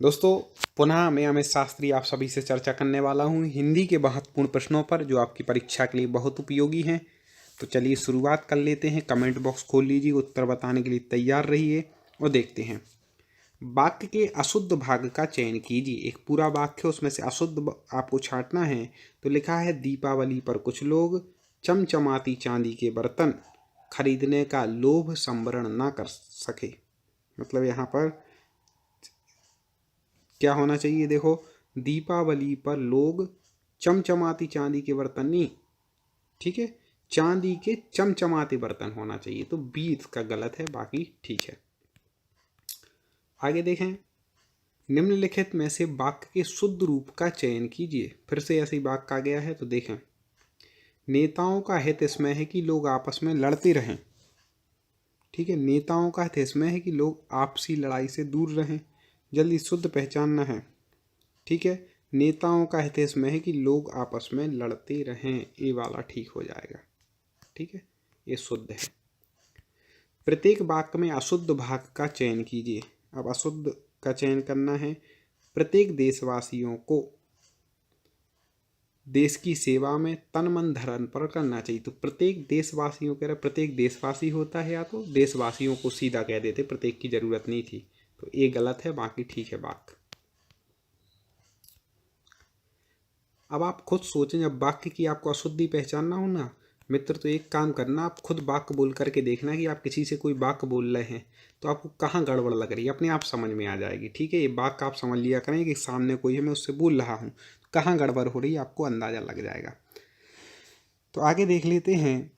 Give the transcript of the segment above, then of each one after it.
दोस्तों, पुनः मैं अमित शास्त्री आप सभी से चर्चा करने वाला हूं हिंदी के महत्वपूर्ण प्रश्नों पर जो आपकी परीक्षा के लिए बहुत उपयोगी हैं। तो चलिए शुरुआत कर लेते हैं। कमेंट बॉक्स खोल लीजिए, उत्तर बताने के लिए तैयार रहिए और देखते हैं। वाक्य के अशुद्ध भाग का चयन कीजिए। एक पूरा वाक्य, उसमें से अशुद्ध आपको छांटना है। तो लिखा है, दीपावली पर कुछ लोग चमचमाती चांदी के बर्तन खरीदने का लोभ संवरण ना कर सके। मतलब यहाँ पर क्या होना चाहिए? देखो, दीपावली पर लोग चमचमाती चांदी के बर्तन नहीं, ठीक है, चांदी के चमचमाते बर्तन होना चाहिए। तो बी इसका गलत है, बाकी ठीक है। आगे देखें, निम्नलिखित में से वाक्य के शुद्ध रूप का चयन कीजिए। फिर से ऐसे ही वाक्य आ गया है, तो देखें, नेताओं का हित इसमें है कि लोग आपस में लड़ते रहें। ठीक है, नेताओं का हित इसमें है कि लोग आपसी लड़ाई से दूर रहें। जल्दी शुद्ध पहचानना है। ठीक है, नेताओं का हित इसमें है कि लोग आपस में लड़ते रहें। ये वाला ठीक हो जाएगा। ठीक है, ये शुद्ध है। प्रत्येक वाक्य में अशुद्ध भाग का चयन कीजिए। अब अशुद्ध का चयन करना है। प्रत्येक देशवासियों को देश की सेवा में तन मन धन पर करना चाहिए। तो प्रत्येक देशवासियों कह रहे, प्रत्येक देशवासी होता है, या तो देशवासियों को सीधा कह देते, प्रत्येक की जरूरत नहीं थी। तो ये गलत है, बाकी ठीक है वाक्य। अब आप खुद सोचें, जब वाक्य की आपको अशुद्धि पहचानना हो ना मित्र, तो एक काम करना, आप खुद वाक्य बोल करके देखना कि आप किसी से कोई वाक्य बोल रहे हैं तो आपको कहाँ गड़बड़ लग रही है, अपने आप समझ में आ जाएगी। ठीक है, ये वाक्य आप समझ लिया करें कि सामने कोई है, मैं उससे बोल रहा हूँ, कहाँ गड़बड़ हो रही है आपको अंदाजा लग जाएगा। तो आगे देख लेते हैं।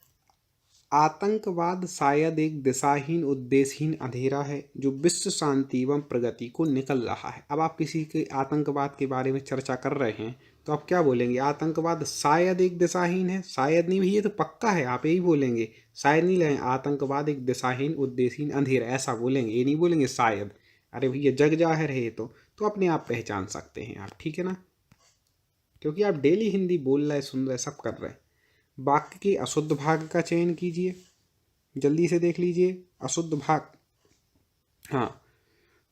आतंकवाद शायद एक दिशाहीन उद्देश्यहीन अंधेरा है जो विश्व शांति एवं प्रगति को निकल रहा है। अब आप किसी के आतंकवाद के बारे में चर्चा कर रहे हैं तो आप क्या बोलेंगे? आतंकवाद शायद एक दिशाहीन है। शायद नहीं भैया, तो पक्का है, आप यही बोलेंगे। शायद नहीं लें, आतंकवाद एक दिशाहीन उद्देश्यहीन अंधेरा, ऐसा बोलेंगे, ये नहीं बोलेंगे शायद। अरे भैया, जग जाहिर है ये तो अपने आप पहचान सकते हैं आप। ठीक है ना, क्योंकि आप डेली हिंदी बोल रहे, सुन रहे, सब कर रहे हैं। वाक्य के अशुद्ध भाग का चयन कीजिए। जल्दी से देख लीजिए अशुद्ध भाग। हाँ,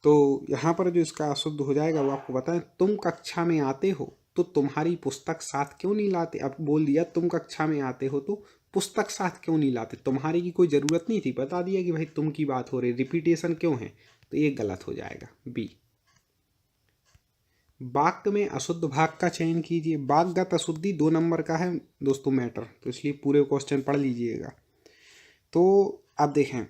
तो यहाँ पर जो इसका अशुद्ध हो जाएगा वो आपको बताएं। तुम कक्षा में आते हो तो तुम्हारी पुस्तक साथ क्यों नहीं लाते? अब बोल दिया तुम कक्षा में आते हो तो पुस्तक साथ क्यों नहीं लाते। तुम्हारी की कोई ज़रूरत नहीं थी, बता दिया कि भाई तुम की बात हो रही, रिपीटेशन क्यों है, तो ये गलत हो जाएगा, बी। वाक्य में अशुद्ध भाग का चयन कीजिए। वाक्यगत अशुद्धि 2 नंबर का है दोस्तों मैटर, तो इसलिए पूरे क्वेश्चन पढ़ लीजिएगा। तो अब देखें,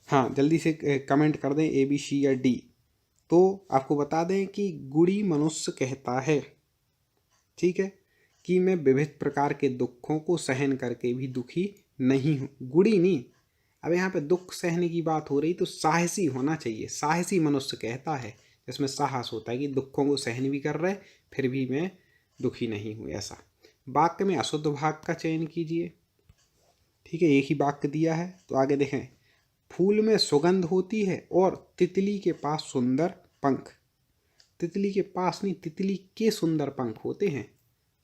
हाँ जल्दी से कमेंट कर दें ए बी सी या डी। तो आपको बता दें कि गुड़ी मनुष्य कहता है, ठीक है, कि मैं विविध प्रकार के दुखों को सहन करके भी दुखी नहीं हूँ। गुड़ी नहीं, अब यहाँ पे दुख सहने की बात हो रही, तो साहसी होना चाहिए। साहसी मनुष्य कहता है, जिसमें साहस होता है कि दुखों को सहन भी कर रहे फिर भी मैं दुखी नहीं हूँ, ऐसा। वाक्य में अशुद्ध भाग का चयन कीजिए। ठीक है, एक ही वाक्य दिया है, तो आगे देखें। फूल में सुगंध होती है और तितली के पास सुंदर पंख। तितली के पास नहीं, तितली के सुंदर पंख होते हैं,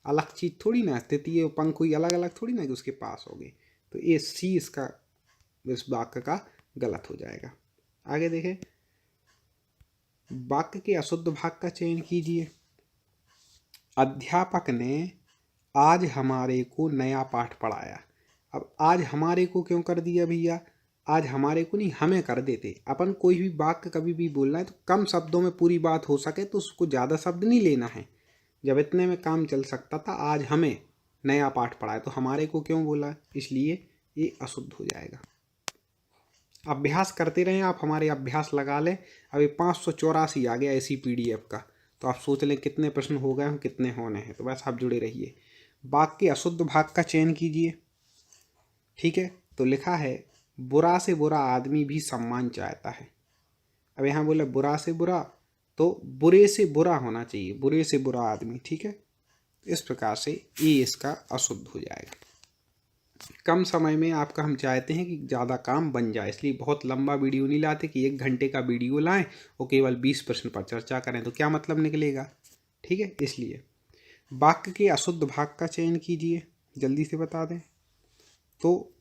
अलग चीज थोड़ी ना। तितली और पंख कोई अलग अलग थोड़ी ना कि उसके पास हो गए। तो ये सी इसका इस वाक्य का गलत हो जाएगा। आगे देखें, वाक्य के अशुद्ध भाग का चयन कीजिए। अध्यापक ने आज हमारे को नया पाठ पढ़ाया। अब आज हमारे को क्यों कर दिया भैया? आज हमारे को नहीं, हमें कर देते। अपन कोई भी वाक्य कभी भी बोलना है तो कम शब्दों में पूरी बात हो सके, तो उसको ज़्यादा शब्द नहीं लेना है। जब इतने में काम चल सकता था, आज हमें नया पाठ पढ़ाया, तो हमारे को क्यों बोला? इसलिए ये अशुद्ध हो जाएगा। अभ्यास करते रहें आप, हमारे अभ्यास लगा लें। अभी 584 आ गया इसी PDF का, तो आप सोच लें कितने प्रश्न हो गए हैं, कितने होने हैं। तो बस आप जुड़े रहिए। वाक्य के अशुद्ध भाग का चयन कीजिए। ठीक है, तो लिखा है, बुरा से बुरा आदमी भी सम्मान चाहता है। अब यहाँ बोले बुरा से बुरा, तो बुरे से बुरा होना चाहिए, बुरे से बुरा आदमी। ठीक है, इस प्रकार से ये इसका अशुद्ध हो जाएगा। कम समय में आपका हम चाहते हैं कि ज़्यादा काम बन जाए, इसलिए बहुत लंबा वीडियो नहीं लाते कि 1 घंटे का वीडियो लाएं और केवल 20 प्रश्न पर चर्चा करें, तो क्या मतलब निकलेगा। ठीक है, इसलिए वाक्य के अशुद्ध भाग का चयन कीजिए। जल्दी से बता दें, तो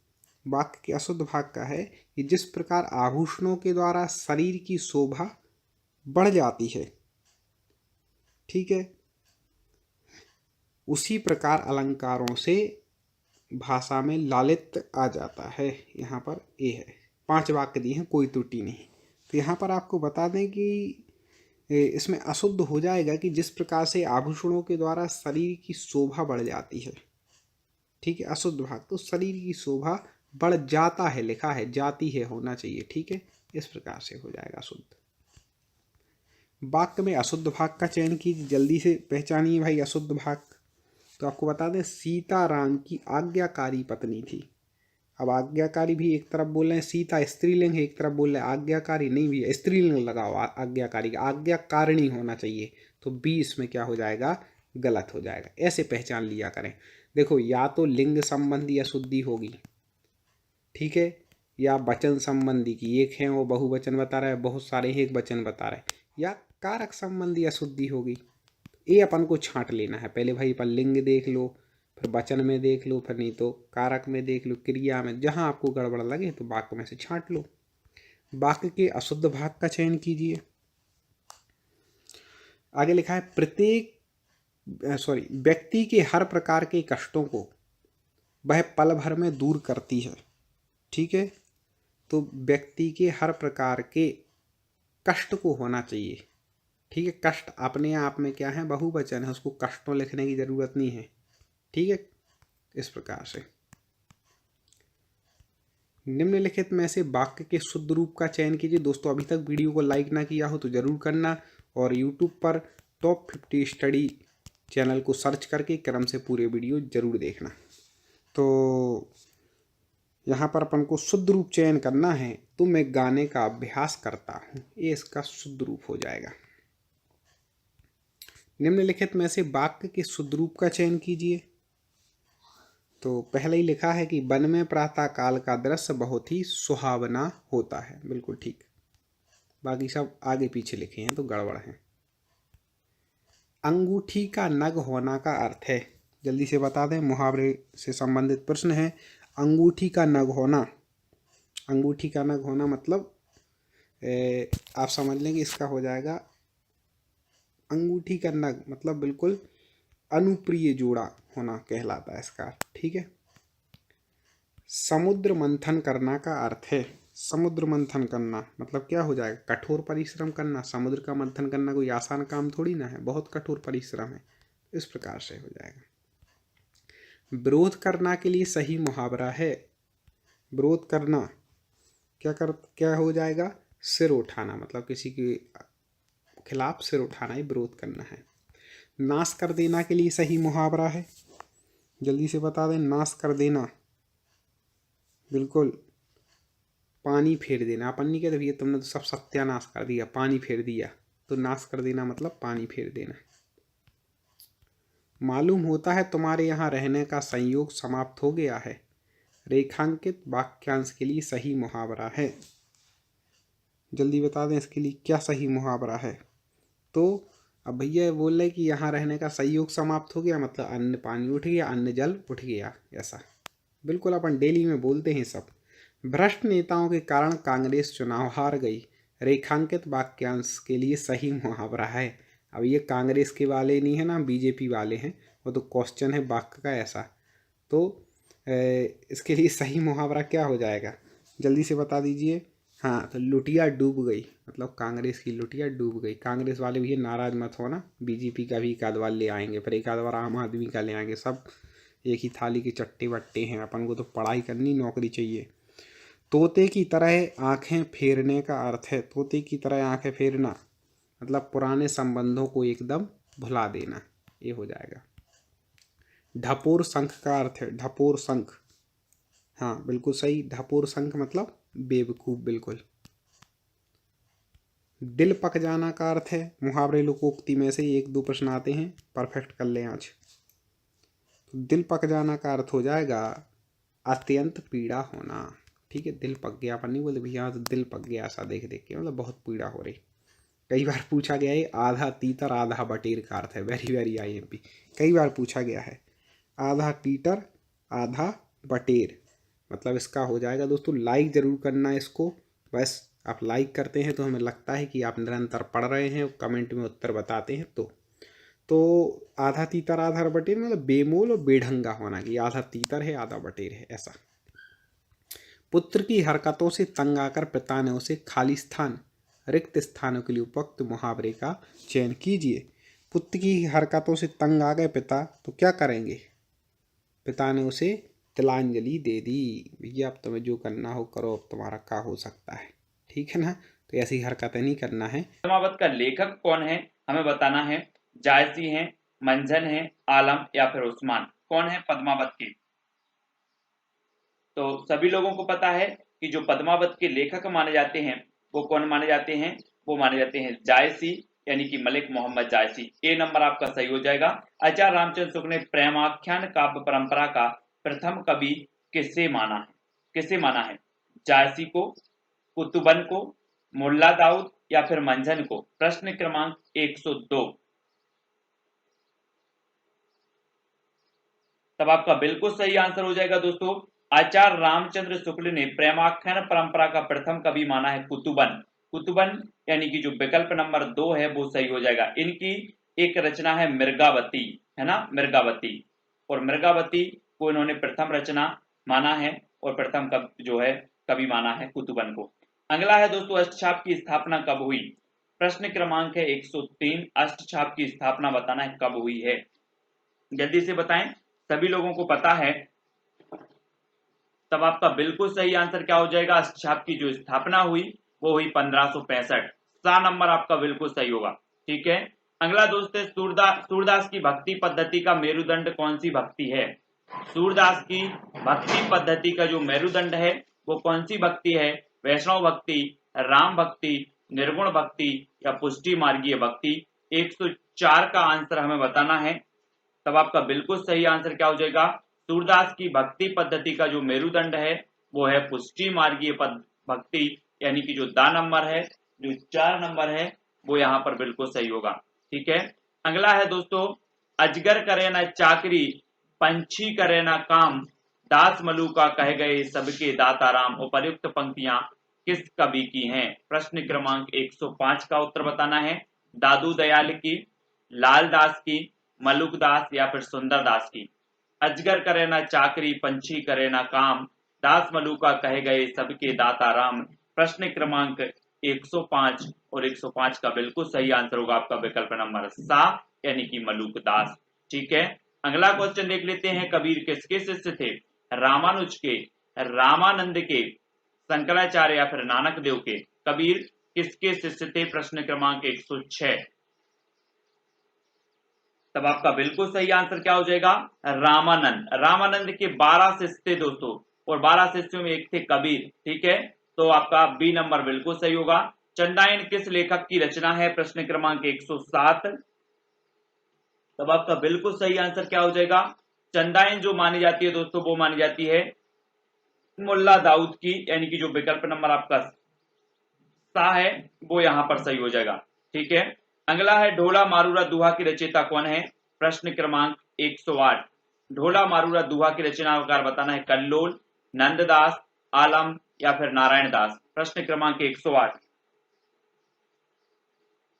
वाक्य के अशुद्ध भाग का है कि जिस प्रकार आभूषणों के द्वारा शरीर की शोभा बढ़ जाती है। ठीक है, उसी प्रकार अलंकारों से भाषा में लालित्य आ जाता है। यहाँ पर ये है, 5 वाक्य दिए हैं, कोई त्रुटि नहीं। तो यहाँ पर आपको बता दें कि इसमें अशुद्ध हो जाएगा कि जिस प्रकार से आभूषणों के द्वारा शरीर की शोभा बढ़ जाती है। ठीक है, अशुद्ध भाग तो शरीर की शोभा बढ़ जाता है, लिखा है जाती है होना चाहिए। ठीक है, इस प्रकार से हो जाएगा अशुद्ध। वाक्य में अशुद्ध भाग का चयन कीजिए, जल्दी से पहचानिए भाई अशुद्ध भाग। तो आपको बता दें, सीता राम की आज्ञाकारी पत्नी थी। अब आज्ञाकारी भी एक तरफ बोल रहे हैं, सीता स्त्रीलिंग है, एक तरफ बोल रहे हैं आज्ञाकारी, नहीं भी स्त्रीलिंग लगाओ, आज्ञाकारी आज्ञाकारिणी होना चाहिए। तो बी इसमें क्या हो जाएगा, गलत हो जाएगा। ऐसे पहचान लिया करें। देखो, या तो लिंग संबंधी अशुद्धि होगी, ठीक है, या वचन संबंधी की एक है वो बहुवचन बता रहा है, बहुत सारे हैं एक वचन बता रहा है, या कारक संबंधी अशुद्धि होगी। ये अपन को छांट लेना है पहले भाई। अपन लिंग देख लो, फिर वचन में देख लो, फिर नहीं तो कारक में देख लो, क्रिया में, जहां आपको गड़बड़ लगे तो वाक्य में से छांट लो। वाक्य के अशुद्ध भाग का चयन कीजिए। आगे लिखा है, व्यक्ति के हर प्रकार के कष्टों को वह पल भर में दूर करती है। ठीक है, तो व्यक्ति के हर प्रकार के कष्ट को होना चाहिए। ठीक है, कष्ट अपने आप में क्या है, बहुवचन है, उसको कष्टों लिखने की जरूरत नहीं है। ठीक है, इस प्रकार से निम्नलिखित में से वाक्य के शुद्ध रूप का चयन कीजिए। दोस्तों, अभी तक वीडियो को लाइक ना किया हो तो जरूर करना, और यूट्यूब पर टॉप 50 स्टडी चैनल को सर्च करके क्रम से पूरे वीडियो जरूर देखना। तो यहाँ पर अपन को शुद्ध रूप चयन करना है, तो मैं गाने का अभ्यास करता हूँ, ये इसका शुद्ध रूप हो जाएगा। निम्नलिखित में से वाक्य के शुद्ध रूप का चयन कीजिए। तो पहले ही लिखा है कि वन में प्रातः काल का दृश्य बहुत ही सुहावना होता है, बिल्कुल ठीक। बाकी सब आगे पीछे लिखे हैं तो गड़बड़ है। अंगूठी का नग होना का अर्थ है, जल्दी से बता दें, मुहावरे से संबंधित प्रश्न है। अंगूठी का नग होना, अंगूठी का नग होना मतलब आप समझ लेंगे, इसका हो जाएगा अंगूठी का नग मतलब बिल्कुल अनुप्रिय जोड़ा होना कहलाता है इसका। ठीक है, समुद्र मंथन करना का अर्थ है, समुद्र मंथन करना मतलब क्या हो जाएगा, कठोर परिश्रम करना। समुद्र का मंथन करना कोई आसान काम थोड़ी ना है, बहुत कठोर परिश्रम है। इस प्रकार से हो जाएगा। विरोध करना के लिए सही मुहावरा है, विरोध करना क्या हो जाएगा, सिर उठाना, मतलब किसी के खिलाफ सिर उठाना ही विरोध करना है। नाश कर देना के लिए सही मुहावरा है, जल्दी से बता दें, नाश कर देना बिल्कुल पानी फेर देना। अपन नहीं कहते भैया तुमने तो सब सत्यानाश कर दिया, पानी फेर दिया, तो नाश कर देना मतलब पानी फेर देना। मालूम होता है तुम्हारे यहाँ रहने का संयोग समाप्त हो गया है, रेखांकित वाक्यांश के लिए सही मुहावरा है। जल्दी बता दें इसके लिए क्या सही मुहावरा है। तो अब भैया बोल रहे कि यहाँ रहने का संयोग समाप्त हो गया, मतलब अन्न पानी उठ गया, अन्न जल उठ गया, ऐसा बिल्कुल अपन डेली में बोलते हैं सब। भ्रष्ट नेताओं के कारण कांग्रेस चुनाव हार गई, रेखांकित वाक्यांश के लिए सही मुहावरा है। अब ये कांग्रेस के वाले नहीं है ना, बीजेपी वाले हैं, वो तो क्वेश्चन है वाक्य का ऐसा। तो इसके लिए सही मुहावरा क्या हो जाएगा, जल्दी से बता दीजिए। हाँ, तो लुटिया डूब गई, मतलब कांग्रेस की लुटिया डूब गई। कांग्रेस वाले भी नाराज मत होना, बीजेपी का भी एक आध बार ले आएंगे, फिर एक आध बार आम आदमी का ले आएंगे, सब एक ही थाली के चट्टे बट्टे हैं। अपन को तो पढ़ाई करनी, नौकरी चाहिए। तोते की तरह आंखें फेरने का अर्थ है, तोते की तरह आंखें फेरना मतलब पुराने संबंधों को एकदम भुला देना, ये हो जाएगा। ढपोर शंख का अर्थ है, ढपोर शंख, हाँ बिल्कुल सही, ढपोर शंख मतलब बेवकूफ, बिल्कुल। दिल पक जाना का अर्थ है, मुहावरे लोकोक्ति में से 1-2 प्रश्न आते हैं, परफेक्ट कर लें आज। तो दिल पक जाना का अर्थ हो जाएगा अत्यंत पीड़ा होना। ठीक है, दिल पक गया, अपन नहीं बोलते भैया तो दिल पक गया, ऐसा देख देख के मतलब बहुत पीड़ा हो रही। कई बार पूछा गया है, आधा तीतर आधा बटेर का अर्थ है, वेरी वेरी IMP, कई बार पूछा गया है। आधा तीतर आधा बटेर मतलब इसका हो जाएगा। दोस्तों लाइक ज़रूर करना इसको, बस आप लाइक करते हैं तो हमें लगता है कि आप निरंतर पढ़ रहे हैं, कमेंट में उत्तर बताते हैं। तो आधा तीतर आधा बटेर मतलब बेमोल और बेढंगा होना कि आधा तीतर है आधा बटेर है ऐसा। पुत्र की हरकतों से तंग आकर पिता ने उसे खाली स्थान रिक्त स्थानों के लिए उपयुक्त मुहावरे का चयन कीजिए। पुत्र की हरकतों से तंग आ गए पिता तो क्या करेंगे? पिता ने उसे तिलांजलि दे दी। भैया अब तुम्हें जो करना हो करो, अब तुम्हारा क्या हो सकता है, ठीक है ना। तो ऐसी हरकतें नहीं करना है। पद्मावत का लेखक कौन है हमें बताना है। जायसी है, मंझन है, आलम या फिर उस्मान, कौन है पद्मावत के? तो सभी लोगों को पता है कि जो पद्मावत के लेखक माने जाते हैं वो कौन माने जाते हैं? वो माने जाते हैं जायसी, यानी कि मलिक मोहम्मद जायसी। ए नंबर आपका सही हो जाएगा। आचार्य रामचंद्र शुक्ल ने प्रेमाख्यान काव्य परंपरा का प्रथम कवि किसे माना है? किसे माना है? जायसी को, कुतुबन को, मुल्ला दाऊद या फिर मंझन को? प्रश्न क्रमांक 102। तब आपका बिल्कुल सही आंसर हो जाएगा दोस्तों। आचार्य रामचंद्र शुक्ल ने प्रेमाख्यान परंपरा का प्रथम कवि माना है कुतुबन। कुतुबन यानी कि जो विकल्प नंबर 2 है वो सही हो जाएगा। इनकी एक रचना है मृगावती, है ना, मृगावती। और मृगावती को इन्होंने प्रथम रचना माना है और प्रथम जो है कवि माना है कुतुबन को। अगला है दोस्तों, अष्टछाप की स्थापना कब हुई? प्रश्न क्रमांक है 103। अष्टछाप की स्थापना बताना है कब हुई है, जल्दी से बताएं, सभी लोगों को पता है। तब आपका बिल्कुल सही आंसर क्या हो जाएगा? अष्टछाप की जो स्थापना हुई वो हुई 1565। सा नंबर आपका बिल्कुल सही होगा। ठीक है, अगला दोस्त है सूरदास की भक्ति पद्धति का मेरुदंड कौन सी भक्ति है? सूरदास की भक्ति पद्धति का जो मेरुदंड है वो कौन सी भक्ति है? वैष्णव भक्ति, राम भक्ति, निर्गुण भक्ति या पुष्टि मार्गीय भक्ति? 104 का आंसर हमें बताना है। तब आपका बिल्कुल सही आंसर क्या हो जाएगा? सूरदास की भक्ति पद्धति का जो मेरुदंड है वो है पुष्टि मार्गीय भक्ति, यानी कि जो दा नंबर है, जो 4 नंबर है, वो यहाँ पर बिल्कुल सही होगा। ठीक है, अगला है दोस्तों, अजगर करे न चाकरी, पंछी करे न काम, दास मलूका कह गए सबके दाता राम। उपर्युक्त पंक्तियां किस कवि की हैं? प्रश्न क्रमांक 105 का उत्तर बताना है। दादू दयाल की, लाल दास की, मलुक दास या फिर सुंदर दास की? अजगर करे ना चाकरी, पंछी करे ना काम, दास मलुका कहे गए सबके दाता राम। प्रश्न क्रमांक 105 और 105 का बिल्कुल सही आंसर होगा आपका विकल्प नंबर सा, यानी कि मलुक दास। ठीक है, अगला क्वेश्चन देख लेते हैं। कबीर किसके शिष्य थे? रामानुज के, रामानंद के, शंकराचार्य या फिर नानक देव के? कबीर किसके शिष्य थे? प्रश्न क्रमांक 106। तब आपका बिल्कुल सही आंसर क्या हो जाएगा? रामानंद। रामानंद के 12 शिष्य थे दोस्तों, और 12 शिष्यों में एक थे कबीर। ठीक है, तो आपका बी नंबर बिल्कुल सही होगा। चंदायन किस लेखक की रचना है? प्रश्न क्रमांक 107। तब आपका बिल्कुल सही आंसर क्या हो जाएगा? चंदायन जो मानी जाती है दोस्तों वो मानी जाती है मुल्ला दाऊद की, यानी कि जो विकल्प नंबर आपका सा है वो यहां पर सही हो जाएगा। ठीक है, अगला है ढोला मारूरा दुहा की रचयिता कौन है? प्रश्न क्रमांक 108। ढोला मारूरा दुहा की रचनाकार बताना है। कल्लोल, नंददास, आलम या फिर नारायण दास? प्रश्न क्रमांक 108।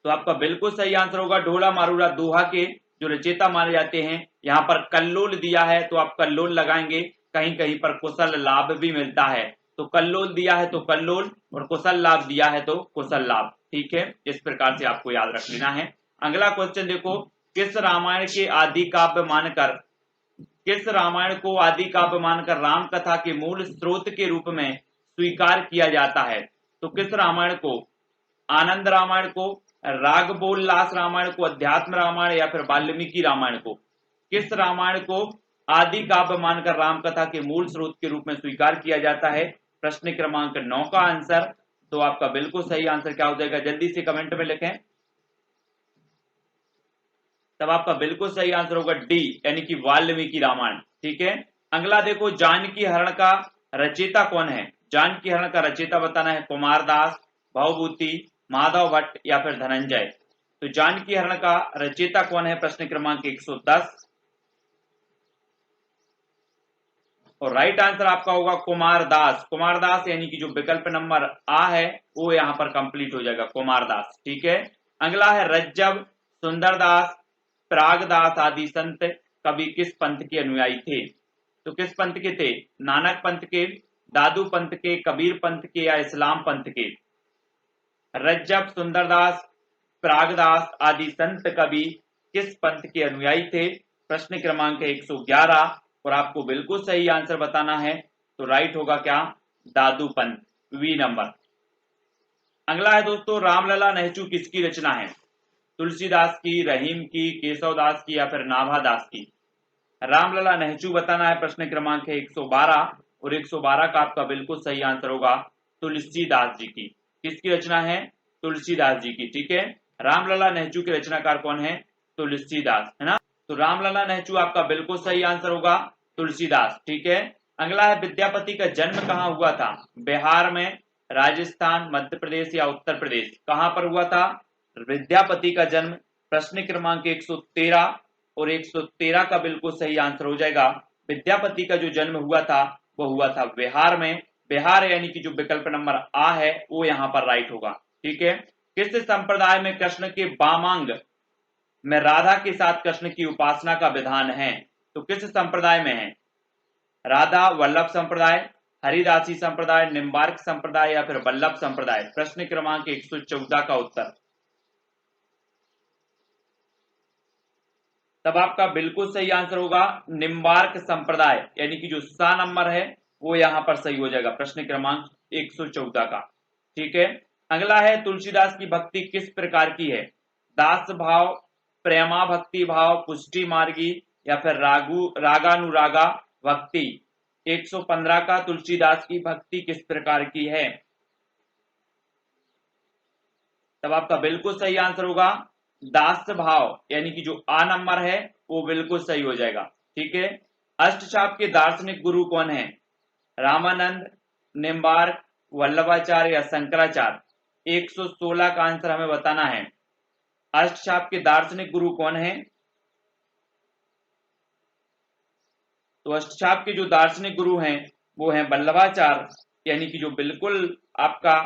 तो आपका बिल्कुल सही आंसर होगा ढोला मारूरा दोहा के जो रचयिता माने जाते हैं। यहाँ पर कल्लोल दिया है तो आप कल्लोल लगाएंगे, कहीं कहीं पर कुशल लाभ भी मिलता है, तो कल्लोल दिया है तो कल्लोल, और कुशल लाभ दिया है तो कुशल लाभ। ठीक है, इस प्रकार से आपको याद रख लेना है। अगला क्वेश्चन देखो, किस रामायण के आदि काव्य मानकर, किस रामायण को आदि काव्य मानकर राम कथा के मूल स्रोत के रूप में स्वीकार किया जाता है? तो किस रामायण को? आनंद रामायण को, रागबोललास रामायण को, अध्यात्म रामायण या फिर वाल्मीकि रामायण को? किस रामायण को आदि काव्य मानकर रामकथा के मूल स्रोत के रूप में स्वीकार किया जाता है? प्रश्न क्रमांक 9 का आंसर, तो आपका बिल्कुल सही आंसर क्या हो जाएगा? जल्दी से कमेंट में लिखें। तब आपका बिल्कुल सही आंसर होगा डी, यानी कि वाल्मीकि रामायण। ठीक है, अगला देखो, जानकी हरण का रचयिता कौन है? जानकी हरण का रचयिता बताना है। कुमारदास, भवभूति, माधव भट्ट या फिर धनंजय? तो जानकी हरण का रचयिता कौन है? प्रश्न क्रमांक 110। और राइट आंसर आपका होगा कुमारदास। कुमारदास यानी कि जो विकल्प नंबर आ है वो यहाँ पर कंप्लीट हो जाएगा, कुमारदास। ठीक है। अगला है रज्जब, सुंदरदास, प्रागदास आदि संत कवि किस पंथ के अनुयायी थे? तो किस पंथ के थे? नानक पंथ के, दादू पंथ के, कबीर पंथ के या इस्लाम पंथ के? रज्जब, सुंदरदास, प्रागदास आदि संत कवि किस पंथ के अनुयायी थे? प्रश्न क्रमांक 111 और आपको बिल्कुल सही आंसर बताना है। तो राइट होगा क्या? दादू पंथ, वी नंबर। अगला है दोस्तों रामलला नेहचू किसकी रचना है? तुलसीदास की, रहीम की, केशवदास की या फिर नाभादास की? रामलला नेहचू बताना है। प्रश्न क्रमांक है 112 और 112 का आपका बिल्कुल सही आंसर होगा तुलसीदास जी की। किसकी रचना है? तुलसीदास जी की। ठीक है। रामलला नेहचू के रचनाकार कौन है? तुलसीदास, है ना। तो रामलला नेहचू आपका बिल्कुल सही आंसर होगा तुलसीदास। ठीक है। अगला है विद्यापति का जन्म कहाँ हुआ था? बिहार में, राजस्थान, मध्य प्रदेश या उत्तर प्रदेश? कहां पर हुआ था विद्यापति का जन्म? प्रश्न क्रमांक 113 और 113 का बिल्कुल सही आंसर हो जाएगा विद्यापति का जो जन्म हुआ था वो हुआ था बिहार में। बिहार यानी कि जो विकल्प नंबर आ है वो यहाँ पर राइट होगा। ठीक है। किस संप्रदाय में कृष्ण के वामांग में राधा के साथ कृष्ण की उपासना का विधान है? तो किस संप्रदाय में है? राधा वल्लभ संप्रदाय, हरिदासी संप्रदाय, निम्बार्क संप्रदाय या फिर वल्लभ संप्रदाय? प्रश्न क्रमांक 114 का उत्तर तब आपका बिल्कुल सही आंसर होगा निम्बार्क संप्रदाय, यानी कि जो सा नंबर है वो यहां पर सही हो जाएगा, प्रश्न क्रमांक 114 का। ठीक है। अगला है तुलसीदास की भक्ति किस प्रकार की है? दास भाव, प्रेमा भक्ति भाव, पुष्टि मार्गी या फिर रागानुरागा भक्ति? 115 का तुलसीदास की भक्ति किस प्रकार की है? तब आपका बिल्कुल सही आंसर होगा दास भाव, यानी कि जो आ नंबर है वो बिल्कुल सही हो जाएगा। ठीक है। अष्टचाप के दार्शनिक गुरु कौन है? रामानंद, निम्बार्क, वल्लभाचार्य या शंकराचार्य? 116 का आंसर हमें बताना है। अष्टचाप के दार्शनिक गुरु कौन है? तो अष्टचाप के जो दार्शनिक गुरु हैं वो हैं वल्लभाचार्य, यानी कि जो बिल्कुल आपका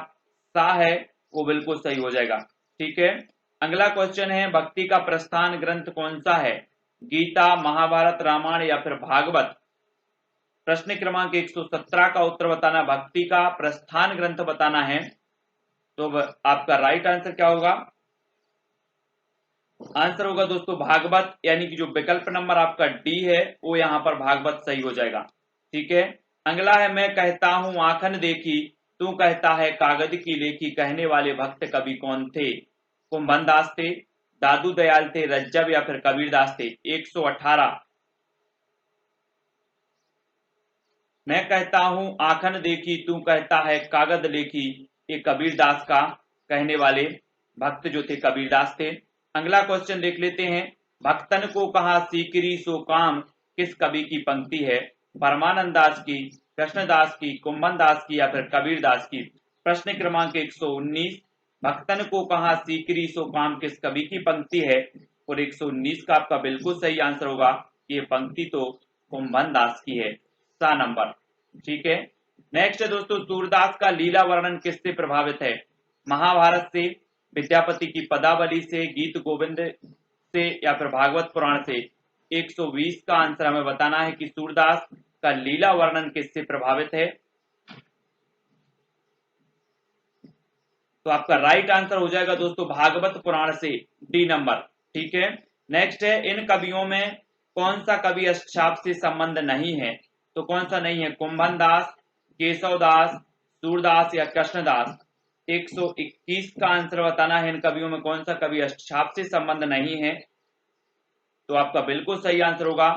सा है वो बिल्कुल सही हो जाएगा। ठीक है। अगला क्वेश्चन है भक्ति का प्रस्थान ग्रंथ कौन सा है? गीता, महाभारत, रामायण या फिर भागवत? प्रश्न क्रमांक 117 का उत्तर बताना, भक्ति का प्रस्थान ग्रंथ बताना है। तो आपका राइट आंसर क्या होगा? आंसर होगा दोस्तों भागवत, यानी कि जो विकल्प नंबर आपका डी है वो यहाँ पर भागवत सही हो जाएगा। ठीक है। अगला है मैं कहता हूं आंखन देखी, तू कहता है कागज की लेखी, कहने वाले भक्त कवि कौन थे? कुंभनदास थे, दादू दयाल थे, रज्जब या फिर कबीरदास थे? 118। मैं कहता हूं आंखन देखी, तू कहता है कागज लेखी, ये कबीरदास का कहने वाले भक्त जो थे कबीरदास थे। अगला क्वेश्चन देख लेते हैं, भक्तन को कहा सीकरी सो काम किस कवि की पंक्ति है? परमानंद दास की, कृष्णदास की, कुंभन दास की या फिर कबीरदास की? प्रश्न क्रमांक 119, भक्तन को कहा सीकरी सो काम किस कवि की पंक्ति है? और 119 का आपका बिल्कुल सही आंसर होगा, ये पंक्ति तो कुंभन दास की है, सा नंबर। ठीक है। नेक्स्ट है दोस्तों, सूरदास का लीला वर्णन किससे प्रभावित है? महाभारत से, विद्यापति की पदावली से, गीत गोविंद से या फिर भागवत पुराण से? 120 का आंसर हमें बताना है कि सूरदास का लीला वर्णन किससे प्रभावित है। तो आपका राइट आंसर हो जाएगा दोस्तों भागवत पुराण से, डी नंबर। ठीक है। नेक्स्ट है, इन कवियों में कौन सा कवि अष्टचाप से संबंध नहीं है? तो कौन सा नहीं है? कुंभन दास, केशवदास, सूरदास या कृष्णदास? 121 का आंसर बताना है, इन कवियों में कौन सा कवि अष्टचाप से संबंध नहीं है? तो आपका बिल्कुल सही आंसर होगा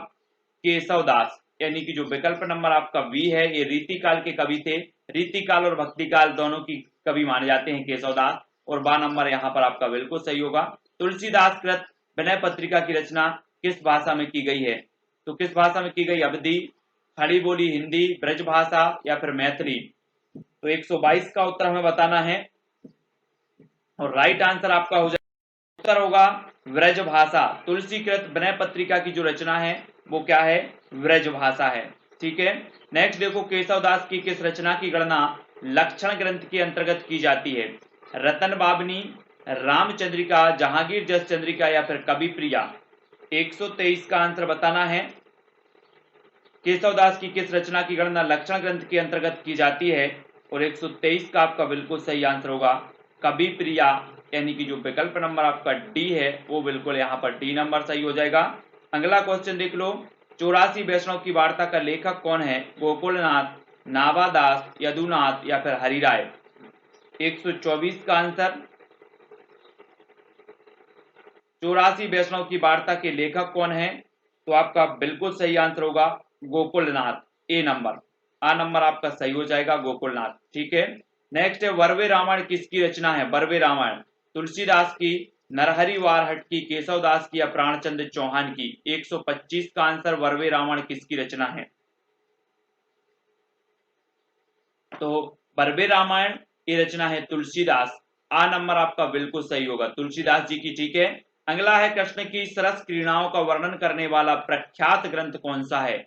केशवदास, यानी कि जो विकल्प नंबर आपका बी है, ये रीतिकाल के कवि थे। रीतिकाल और भक्तिकाल दोनों की कवि माने जाते हैं केशवदास, और बा नंबर यहाँ पर आपका बिल्कुल सही होगा। तुलसीदास कृत विनय पत्रिका की रचना किस भाषा में की गई है? तो किस भाषा में की गई? अवधी, खड़ी बोली हिंदी, ब्रज भाषा या फिर मैथिली? तो 122 का उत्तर हमें बताना है, और राइट आंसर आपका हो जाएगा, उत्तर होगा व्रज भाषा। तुलसीकृत विनय पत्रिका की जो रचना है वो क्या है? व्रज भाषा है। ठीक है। नेक्स्ट देखो, केशवदास की किस रचना की गणना लक्षण ग्रंथ के अंतर्गत की जाती है? रतन बाबनी, रामचंद्रिका, जहांगीर जस चंद्रिका या फिर कवि प्रिया? 123 का आंसर बताना है। केशवदास की किस रचना की गणना लक्षण ग्रंथ के अंतर्गत की जाती है? और 123 का आपका बिल्कुल सही आंसर होगा कवि प्रिया, यानी कि जो विकल्प नंबर आपका डी है वो बिल्कुल यहाँ पर डी नंबर सही हो जाएगा। अगला क्वेश्चन देख लो, 84 वैष्णव की वार्ता का लेखक कौन है? गोकुलनाथ, नावादास, यदुनाथ या फिर हरिराय? 124 का आंसर, 84 वैष्णव की वार्ता के लेखक कौन है? तो आपका बिल्कुल सही आंसर होगा गोकुलनाथ, ए नंबर, आ नंबर आपका सही हो जाएगा गोकुलनाथ। ठीक है। नेक्स्ट है, वर्वे रामायण किसकी रचना है? वर्वे रामायण तुलसीदास की, नरहरि वारहट की, केशवदास की या प्राणचंद्र चौहान की? 125 का आंसर, वर्वे रामायण किसकी रचना है? तो वर्वे रामायण ये रचना है तुलसीदास, आ नंबर आपका बिल्कुल सही होगा तुलसीदास जी की। ठीक है। अगला है, कृष्ण की सरस क्रीड़ाओं का वर्णन करने वाला प्रख्यात ग्रंथ कौन सा है?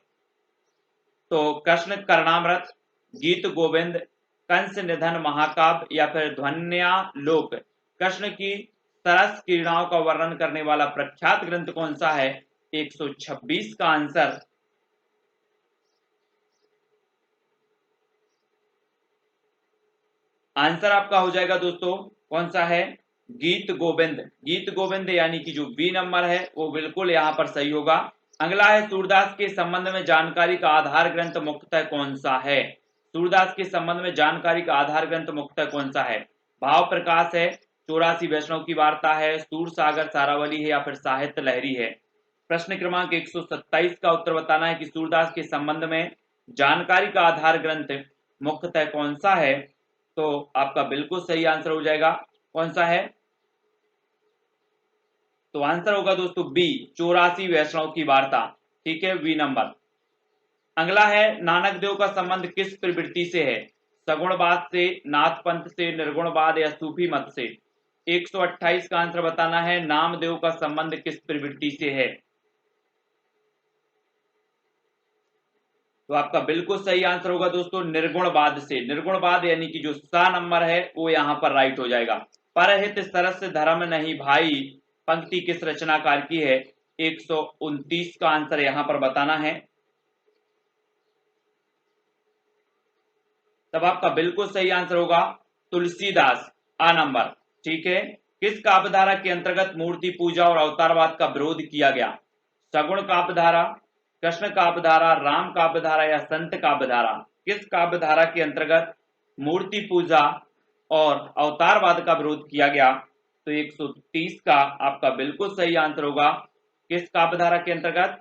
तो कृष्ण कर्णामृत, गीत गोविंद, कंस निधन महाकाव्य या फिर ध्वन्यालोक? कृष्ण की सरस क्रीड़ाओं का वर्णन करने वाला प्रख्यात ग्रंथ कौन सा है? 126 का आंसर, आंसर आपका हो जाएगा दोस्तों कौन सा है? गीत गोविंद। गीत गोविंद यानी कि जो बी नंबर है वो बिल्कुल यहां पर सही होगा। अगला है, सूरदास के संबंध में जानकारी का आधार ग्रंथ मुख्यतः कौन सा है? सूरदास के संबंध में जानकारी का आधार ग्रंथ मुख्यतः कौन सा है? भाव प्रकाश है, 84 वैष्णव की वार्ता है, सूर सागर सारावली है या फिर साहित्य लहरी है? प्रश्न क्रमांक 127 का उत्तर बताना है कि सूरदास के संबंध में जानकारी का आधार ग्रंथ मुख्यतः कौन सा है? तो आपका बिल्कुल सही आंसर हो जाएगा कौन सा है? तो आंसर होगा दोस्तों बी, 84 वैष्णव की वार्ता। ठीक है, बी नंबर। अगला है, नानक देव का संबंध किस प्रवृत्ति से है? सगुणवाद से, नाथ पंथ से, निर्गुणवाद या सूफी मत से? 128 का आंसर बताना है, नामदेव का संबंध किस प्रवृत्ति से है? तो आपका बिल्कुल सही आंसर होगा दोस्तों निर्गुणवाद से। निर्गुणवाद यानी कि जो सा नंबर है वो यहां पर राइट हो जाएगा। परहित सरस धर्म नहीं भाई पंक्ति किस रचनाकार की है? 129 का आंसर यहां पर बताना है। तब आपका बिल्कुल सही आंसर होगा तुलसीदास, आ नंबर। ठीक है। किस काव्यधारा के अंतर्गत मूर्ति पूजा और अवतारवाद का विरोध किया गया? सगुण काव्यधारा, कृष्ण काव्यधारा, राम काव्यधारा या संत काव्यधारा? किस काव्यधारा के अंतर्गत मूर्ति पूजा और अवतारवाद का विरोध किया गया? तो 130 का आपका बिल्कुल सही आंसर होगा किस काव्यधारा के अंतर्गत?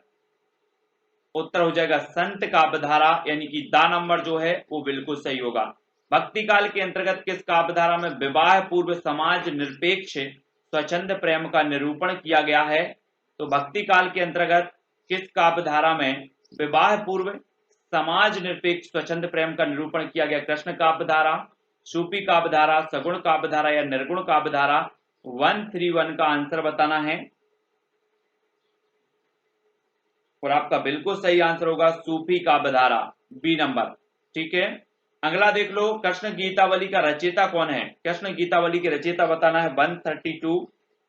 उत्तर हो जाएगा संत काव्यधारा, यानी कि दा नंबर जो है वो बिल्कुल सही होगा। भक्ति काल के अंतर्गत किस काव्यधारा में विवाह पूर्व समाज निरपेक्ष स्वच्छंद प्रेम का निरूपण किया गया है? तो भक्ति काल के अंतर्गत किस काव्यधारा में विवाह पूर्व समाज निरपेक्ष स्वच्छंद प्रेम का निरूपण किया गया? कृष्ण काव्यधारा, सूफी काव्यधारा, सगुण काव्यधारा या निर्गुण काव्यधारा? 131 का आंसर बताना है और आपका बिल्कुल सही आंसर होगा सूफी काव्यधारा, बी नंबर। ठीक है। अगला देख लो, कृष्ण गीतावली का रचयिता कौन है? कृष्ण गीतावली के रचयिता बताना है 132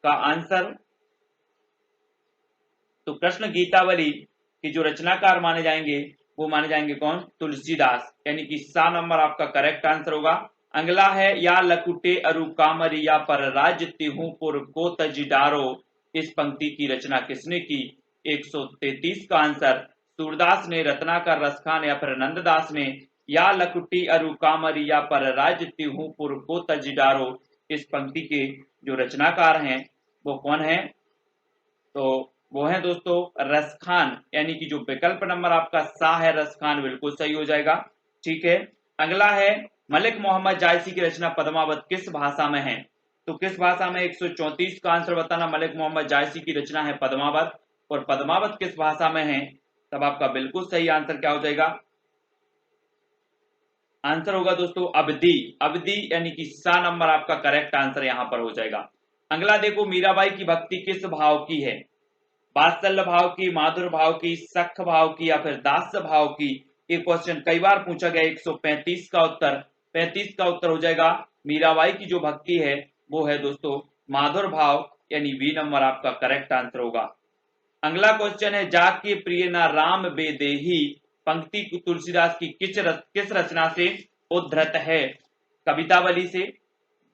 का आंसर। तो कृष्ण गीतावली की जो रचनाकार माने जाएंगे वो माने जाएंगे कौन? तुलसीदास, यानी कि सा नंबर आपका करेक्ट आंसर होगा। अगला है, या लकुटे अरु कामरिया पर राज तिहुपुर को तजिडारो, इस पंक्ति की रचना किसने की? 133 का आंसर, सूरदास ने, रत्नाकर, रसखान या फिर नंददास ने? या लकुटी अरु कामरिया पर राज तिहुपुर को तजिडारो, इस पंक्ति के जो रचनाकार हैं वो कौन है? तो वो है दोस्तों रसखान, यानी कि जो विकल्प नंबर आपका सा है रसखान बिल्कुल सही हो जाएगा। ठीक है। अगला है, मलिक मोहम्मद जायसी की रचना पद्मावत किस भाषा में है? तो किस भाषा में? 134 का आंसर बताना, मलिक मोहम्मद जायसी की रचना है पद्मावत और पद्मावत किस भाषा में है? तब आपका बिल्कुल सही आंसर क्या हो जाएगा? आंसर होगा दोस्तों अवधी। अवधी यानी कि सा नंबर आपका करेक्ट आंसर यहां पर हो जाएगा। अगला देखो, मीराबाई की भक्ति किस भाव की है? वात्सल्य भाव की, माधुर भाव की, सख भाव की या फिर दास्य भाव की? एक क्वेश्चन कई बार पूछा गया 135 का उत्तर 35 का उत्तर हो जाएगा मीराबाई की जो भक्ति है वो है दोस्तों माधुर भाव, यानी बी नंबर आपका करेक्ट आंसर होगा। अगला क्वेश्चन है जाके प्रिय ना राम बेदेही पंक्ति तुलसीदास की किस रचना से उद्धृत है? कवितावली से,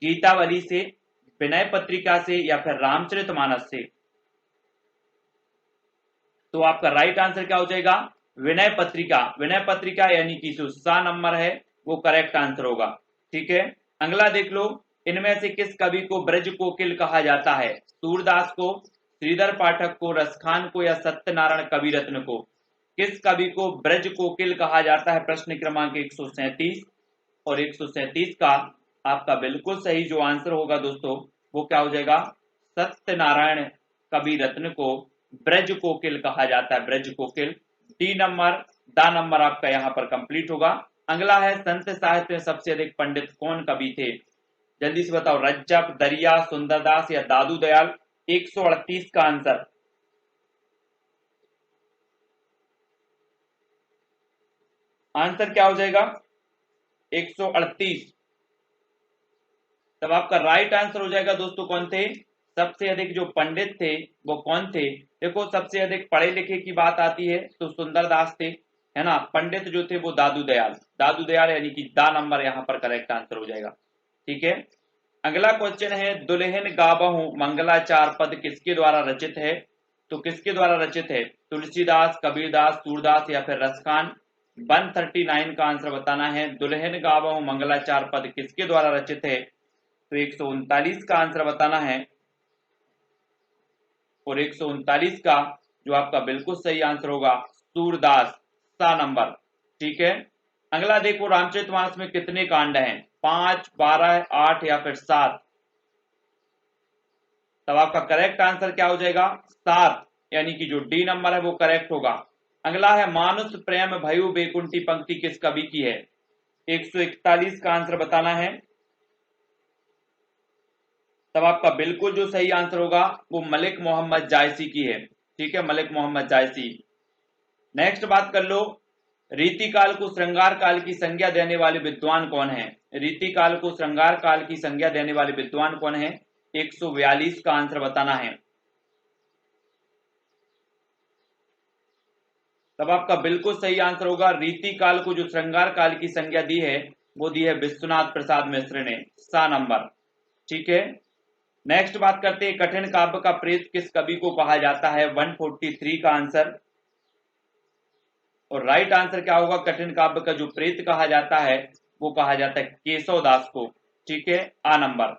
गीतावली से, विनय पत्रिका से या फिर रामचरितमानस से? तो आपका राइट आंसर क्या हो जाएगा? विनय पत्रिका। विनय पत्रिका यानी कि जो सा नंबर है वो करेक्ट आंसर होगा। ठीक है, अगला देख लो, इनमें से किस कवि को ब्रज कोकिल कहा जाता है? सूरदास को, श्रीधर पाठक को, रसखान को या सत्यनारायण कविरत्न को? किस कवि को ब्रज कोकिल कहा जाता है? प्रश्न क्रमांक 137 और 137 का आपका बिल्कुल सही जो आंसर होगा दोस्तों वो क्या हो जाएगा? सत्यनारायण कविरत्न को ब्रज कोकिल कहा जाता है, ब्रज कोकिल। डी नंबर दा नंबर आपका यहाँ पर कंप्लीट होगा। अगला है संत साहित्य में सबसे अधिक पंडित कौन कवि थे? जल्दी से बताओ, रज्जब, दरिया, सुंदरदास या दादू दयाल? 138 का आंसर। आंसर क्या हो जाएगा? 138। तब आपका राइट आंसर हो जाएगा दोस्तों कौन थे? सबसे अधिक जो पंडित थे वो कौन थे? देखो, सबसे अधिक पढ़े लिखे की बात आती है तो सुंदरदास थे, है ना। पंडित जो थे वो दादू दयाल, दादू दयाल यानी कि दा नंबर यहाँ पर करेक्ट आंसर हो जाएगा। ठीक है, अगला क्वेश्चन है दुल्हन गाबहू मंगलाचार पद किसके द्वारा रचित है? तो किसके द्वारा रचित है? तुलसीदास, कबीरदास, सूरदास या फिर रसखान? 139 का आंसर बताना है। दुल्हन गाबहू मंगलाचार पद किसके द्वारा रचित है? तो 139 का आंसर बताना है और 139 का जो आपका बिल्कुल सही आंसर होगा सूरदास, सा नंबर। ठीक है, अगला देखो, रामचरितमानस में कितने कांड हैं? 5, 12, 8 या फिर 7? तब आपका करेक्ट आंसर क्या हो जाएगा? 7, यानी कि जो डी नंबर है वो करेक्ट होगा। अगला है मानुष प्रेम भयु बेकुंठी पंक्ति किस कवि की है? 141 का आंसर बताना है। तब आपका बिल्कुल जो सही आंसर होगा वो मलिक मोहम्मद जायसी की है। ठीक है, मलिक मोहम्मद जायसी। नेक्स्ट बात कर लो, रीति काल को श्रृंगार काल की संज्ञा देने वाले विद्वान कौन है? रीति काल को श्रृंगार काल की संज्ञा देने वाले विद्वान कौन है? 142 का आंसर बताना है। तब आपका बिल्कुल सही आंसर होगा रीति काल को जो श्रृंगार काल की संज्ञा दी है वो दी है विश्वनाथ प्रसाद मिश्र ने, सा नंबर। ठीक है, नेक्स्ट बात करते हैं, कठिन काव्य का प्रेत किस कवि को कहा जाता है? 143 का आंसर। और राइट आंसर क्या होगा? कठिन काव्य का जो प्रेत कहा जाता है वो कहा जाता है केशव दास को। ठीक है, आ नंबर।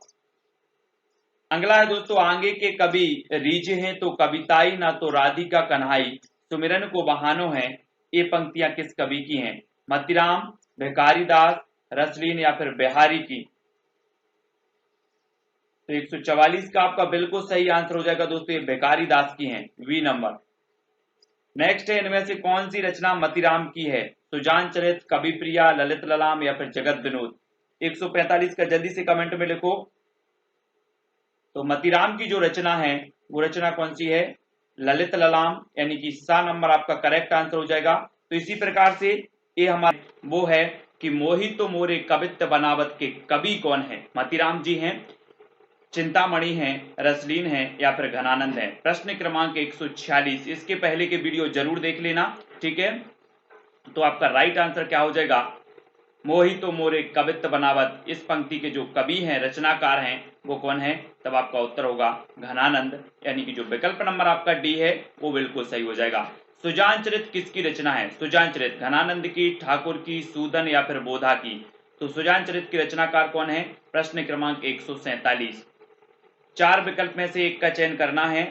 अगला है दोस्तों, आगे के कवि रीझ हैं तो कविताई ना तो राधिका कन्हाई सुमिरन को बहानो है, ये पंक्तियां किस कवि की हैं? मतीराम, भिखारी दास, रसलीन या फिर बिहारी की? तो 144 का आपका बिल्कुल सही आंसर हो जाएगा दोस्तों, ये भिखारी दास की हैं, वी नंबर। नेक्स्ट है, इनमें से कौन सी रचना मतीराम की है? सुजान चरित, कवि प्रिया, ललित ललाम या फिर जगत विनोद? 145 का जल्दी से कमेंट में लिखो। तो मतीराम की जो रचना है वो रचना कौन सी है? ललित ललाम, यानी कि सा नंबर आपका करेक्ट आंसर हो जाएगा। तो इसी प्रकार से ये हमारे वो है कि मोहि तो मोरे कवित्त बनावत के कवि कौन है? मतीराम जी हैं, चिंतामणि हैं, रसलीन हैं या फिर घनानंद हैं? प्रश्न क्रमांक 146, इसके पहले के वीडियो जरूर देख लेना। ठीक है, तो आपका राइट आंसर क्या हो जाएगा? मोहि तो मोरे कवित्त बनावत, इस पंक्ति के जो कवि हैं, रचनाकार हैं, वो कौन है? तब आपका उत्तर होगा घनानंद, यानी कि जो विकल्प नंबर आपका डी है वो बिल्कुल सही हो जाएगा। सुजान चरित किसकी रचना है? सुजान चरित घनानंद की, ठाकुर की, सूदन या फिर बोधा की? तो सुजान चरित की रचनाकार कौन है? प्रश्न क्रमांक 147। 4 विकल्प में से एक का चयन करना है,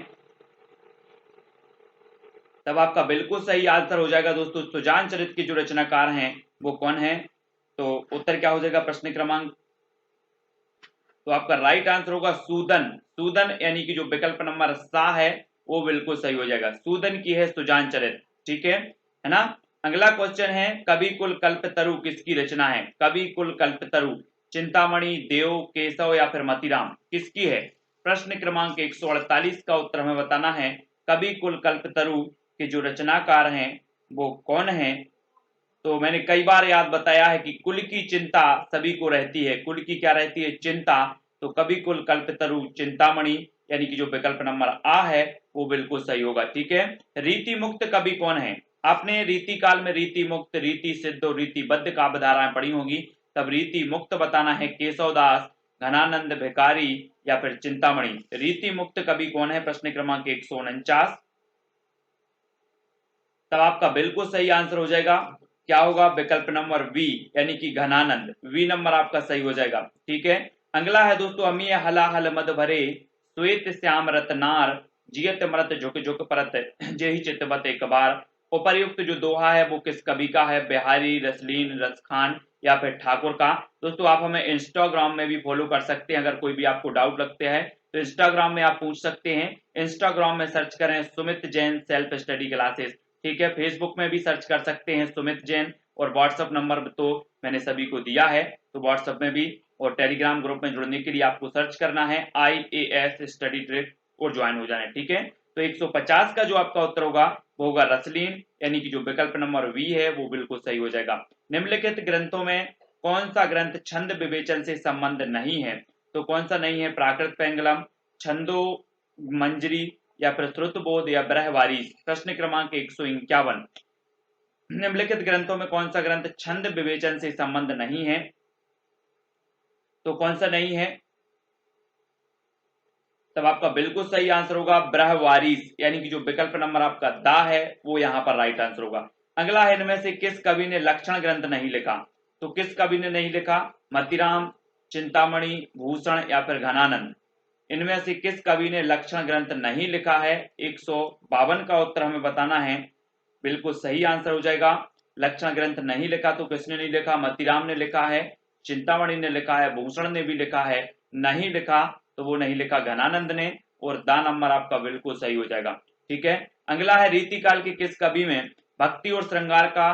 तब आपका बिल्कुल सही आंसर हो जाएगा दोस्तों। सुजान चरित के जो रचनाकार हैं वो कौन है? तो उत्तर क्या हो जाएगा प्रश्न क्रमांक? तो आपका राइट आंसर होगा सूदन, सूदन यानी कि जो विकल्प नंबर सा है वो बिल्कुल सही हो जाएगा, सूदन की है सुजान चरित। ठीक है ना। अगला क्वेश्चन है, कवि कुल कल्पतरु किसकी रचना है? कवि कुल कल्पतरु चिंतामणि, देव, केशव या फिर मतीराम? किसकी है? प्रश्न क्रमांक 148 का उत्तर हमें बताना है। कवि कुल कल्पतरु के जो रचनाकार हैं वो कौन है? तो मैंने कई बार याद बताया है कि कुल की चिंता सभी को रहती है। कुल की क्या रहती है? चिंता। तो कवि कुल कल्पतरु चिंतामणि, यानी कि जो विकल्प नंबर आ है वो बिल्कुल सही होगा। ठीक है। रीति मुक्त कवि कौन है? आपने रीति काल में रीति मुक्त, रीति सिद्ध और रीतिबद्ध काव्य धाराएं पढ़ी होंगी। तब रीति मुक्त बताना है केशवदास, घनानंद, भिखारी या फिर चिंतामणि। रीति मुक्त कवि कौन है? प्रश्न क्रमांक 149। तब आपका बिल्कुल सही आंसर हो जाएगा, क्या होगा? विकल्प नंबर बी, यानी कि घनानंद। वी नंबर आपका सही हो जाएगा। ठीक है। अगला है दोस्तों, अमीय हला हल मद भरे, श्वेत श्याम रतनार, जियत मरत झुक झुक परत, जेहि चितवत एक बार। उपर्युक्त जो दोहा है वो किस कवि का है? बिहारी, रसलीन, रसखान या फिर ठाकुर का। दोस्तों आप हमें इंस्टाग्राम में भी फॉलो कर सकते हैं। अगर कोई भी आपको डाउट लगते हैं तो इंस्टाग्राम में आप पूछ सकते हैं। इंस्टाग्राम में सर्च करें Sumit Jain self study classes. ठीक है। फेसबुक में भी सर्च कर सकते हैं सुमित जैन, और व्हाट्सएप नंबर तो मैंने सभी को दिया है, तो व्हाट्सएप में भी और टेलीग्राम ग्रुप में जुड़ने के लिए आपको सर्च करना है IAS स्टडी ट्रिक और ज्वाइन हो जाना है। ठीक है। तो 150 का जो आपका उत्तर होगा वो होगा रसलीन, यानी कि जो विकल्प नंबर वी है वो बिल्कुल सही हो जाएगा। निम्नलिखित ग्रंथों में कौन सा ग्रंथ छंद विवेचन से संबंध नहीं है? तो कौन सा नहीं है? प्राकृत पेंगलम, छंदो मंजरी या फिर श्रुत बोध या ब्रहवारीस। प्रश्न क्रमांक 151। निम्नलिखित ग्रंथों में कौन सा ग्रंथ छंद विवेचन से संबंध नहीं है? तो कौन सा नहीं है? तब आपका बिल्कुल सही आंसर होगा ब्रहवारीस, यानी कि जो विकल्प नंबर आपका दा है वो यहाँ पर राइट आंसर होगा। अगला है, इनमें से किस कवि ने लक्षण ग्रंथ नहीं लिखा? तो किस कवि ने नहीं लिखा? मतीराम, चिंतामणि, भूषण या फिर घनानंद। इनमें से किस कवि ने लक्षण ग्रंथ नहीं लिखा है? 152 का उत्तर हमें बताना है। बिल्कुल सही आंसर हो जाएगा। लक्षण ग्रंथ नहीं लिखा तो किसने नहीं लिखा? मतीराम ने लिखा है, चिंतामणि ने लिखा है, भूषण ने भी लिखा है। नहीं लिखा तो वो नहीं लिखा घनानंद ने, और दा नंबर आपका बिल्कुल सही हो जाएगा। ठीक है। अगला है, रीतिकाल के किस कवि में भक्ति और श्रृंगार का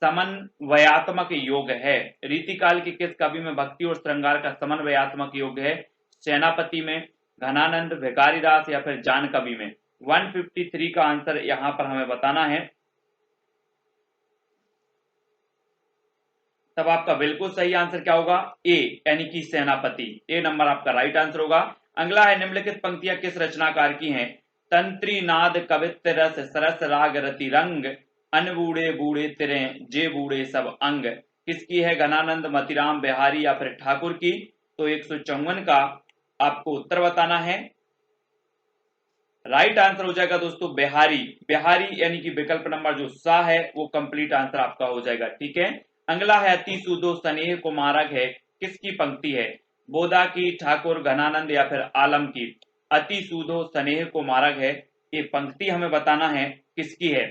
समन्वयात्मक योग है? रीतिकाल के किस कवि में भक्ति और श्रृंगार का समन्वयात्मक योग है? सेनापति में, घनानंद, भिखारीदास या फिर जान कवि में। 153 का आंसर यहां पर हमें बताना है। तब आपका बिल्कुल सही आंसर क्या होगा? ए, यानी कि सेनापति। ए नंबर आपका राइट आंसर होगा। अगला है, निम्नलिखित पंक्तियां किस रचनाकार की हैं? तंत्री नाद कवित्त रस सरस राग रति रंग, अन बूढ़े बूढ़े तिरे जे बूढ़े सब अंग। किसकी है? घनानंद, मतीराम, बिहारी या फिर ठाकुर की। तो 154 का आपको उत्तर बताना है। राइट आंसर हो जाएगा दोस्तों बिहारी। बिहारी यानी कि विकल्प नंबर जो सा है वो कंप्लीट आंसर आपका हो जाएगा। ठीक है। अगला है, अति सूदो स्नेह को मारक है, किसकी पंक्ति है? बोधा की, ठाकुर, घनानंद या फिर आलम की। अति सूदो स्नेह को मारक है, ये पंक्ति हमें बताना है किसकी है।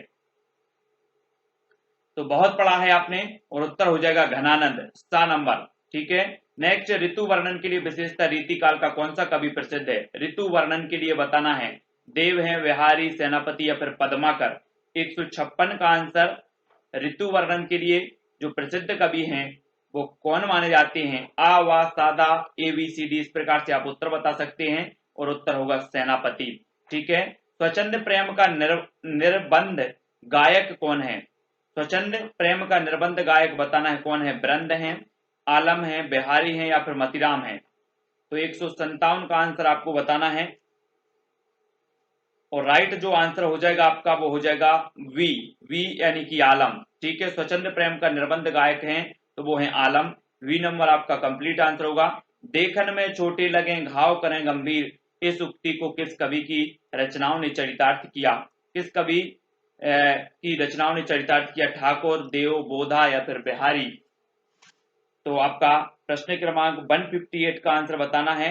तो बहुत पढ़ा है आपने, और उत्तर हो जाएगा घनानंद, सा नंबर। ठीक है। नेक्स्ट, ऋतु वर्णन के लिए विशेषता रीतिकाल का कौन सा कवि प्रसिद्ध है? ऋतु वर्णन के लिए बताना है। देव है, विहारी, सेनापति या फिर पद्माकर। 156 का आंसर ऋतु वर्णन के लिए जो प्रसिद्ध कवि हैं वो कौन माने जाते हैं? आ, वा, सादा, ABCD, इस प्रकार से आप उत्तर बता सकते हैं, और उत्तर होगा सेनापति। ठीक है। स्वच्छंद प्रेम का निर्बंध गायक कौन है? स्वच्छंद प्रेम का निर्बंध गायक बताना है कौन है? ब्रंद है, आलम है, बिहारी है या फिर मतीराम है। तो 157 का आंसर आपको बताना है, और राइट जो आंसर हो जाएगा आपका वो हो जाएगा वी, यानी कि आलम। ठीक है। स्वच्छंद प्रेम का निर्बंध गायक हैं तो वो है आलम। वी नंबर आपका कंप्लीट आंसर होगा। देखन में छोटे लगे घाव करें गंभीर, इस उक्ति को किस कवि की रचनाओं ने चरितार्थ किया? किस कवि की रचनाओं ने चरितार्थ किया? ठाकुर, देव, बोधा या फिर बिहारी। तो आपका प्रश्न क्रमांक 158 का आंसर बताना है।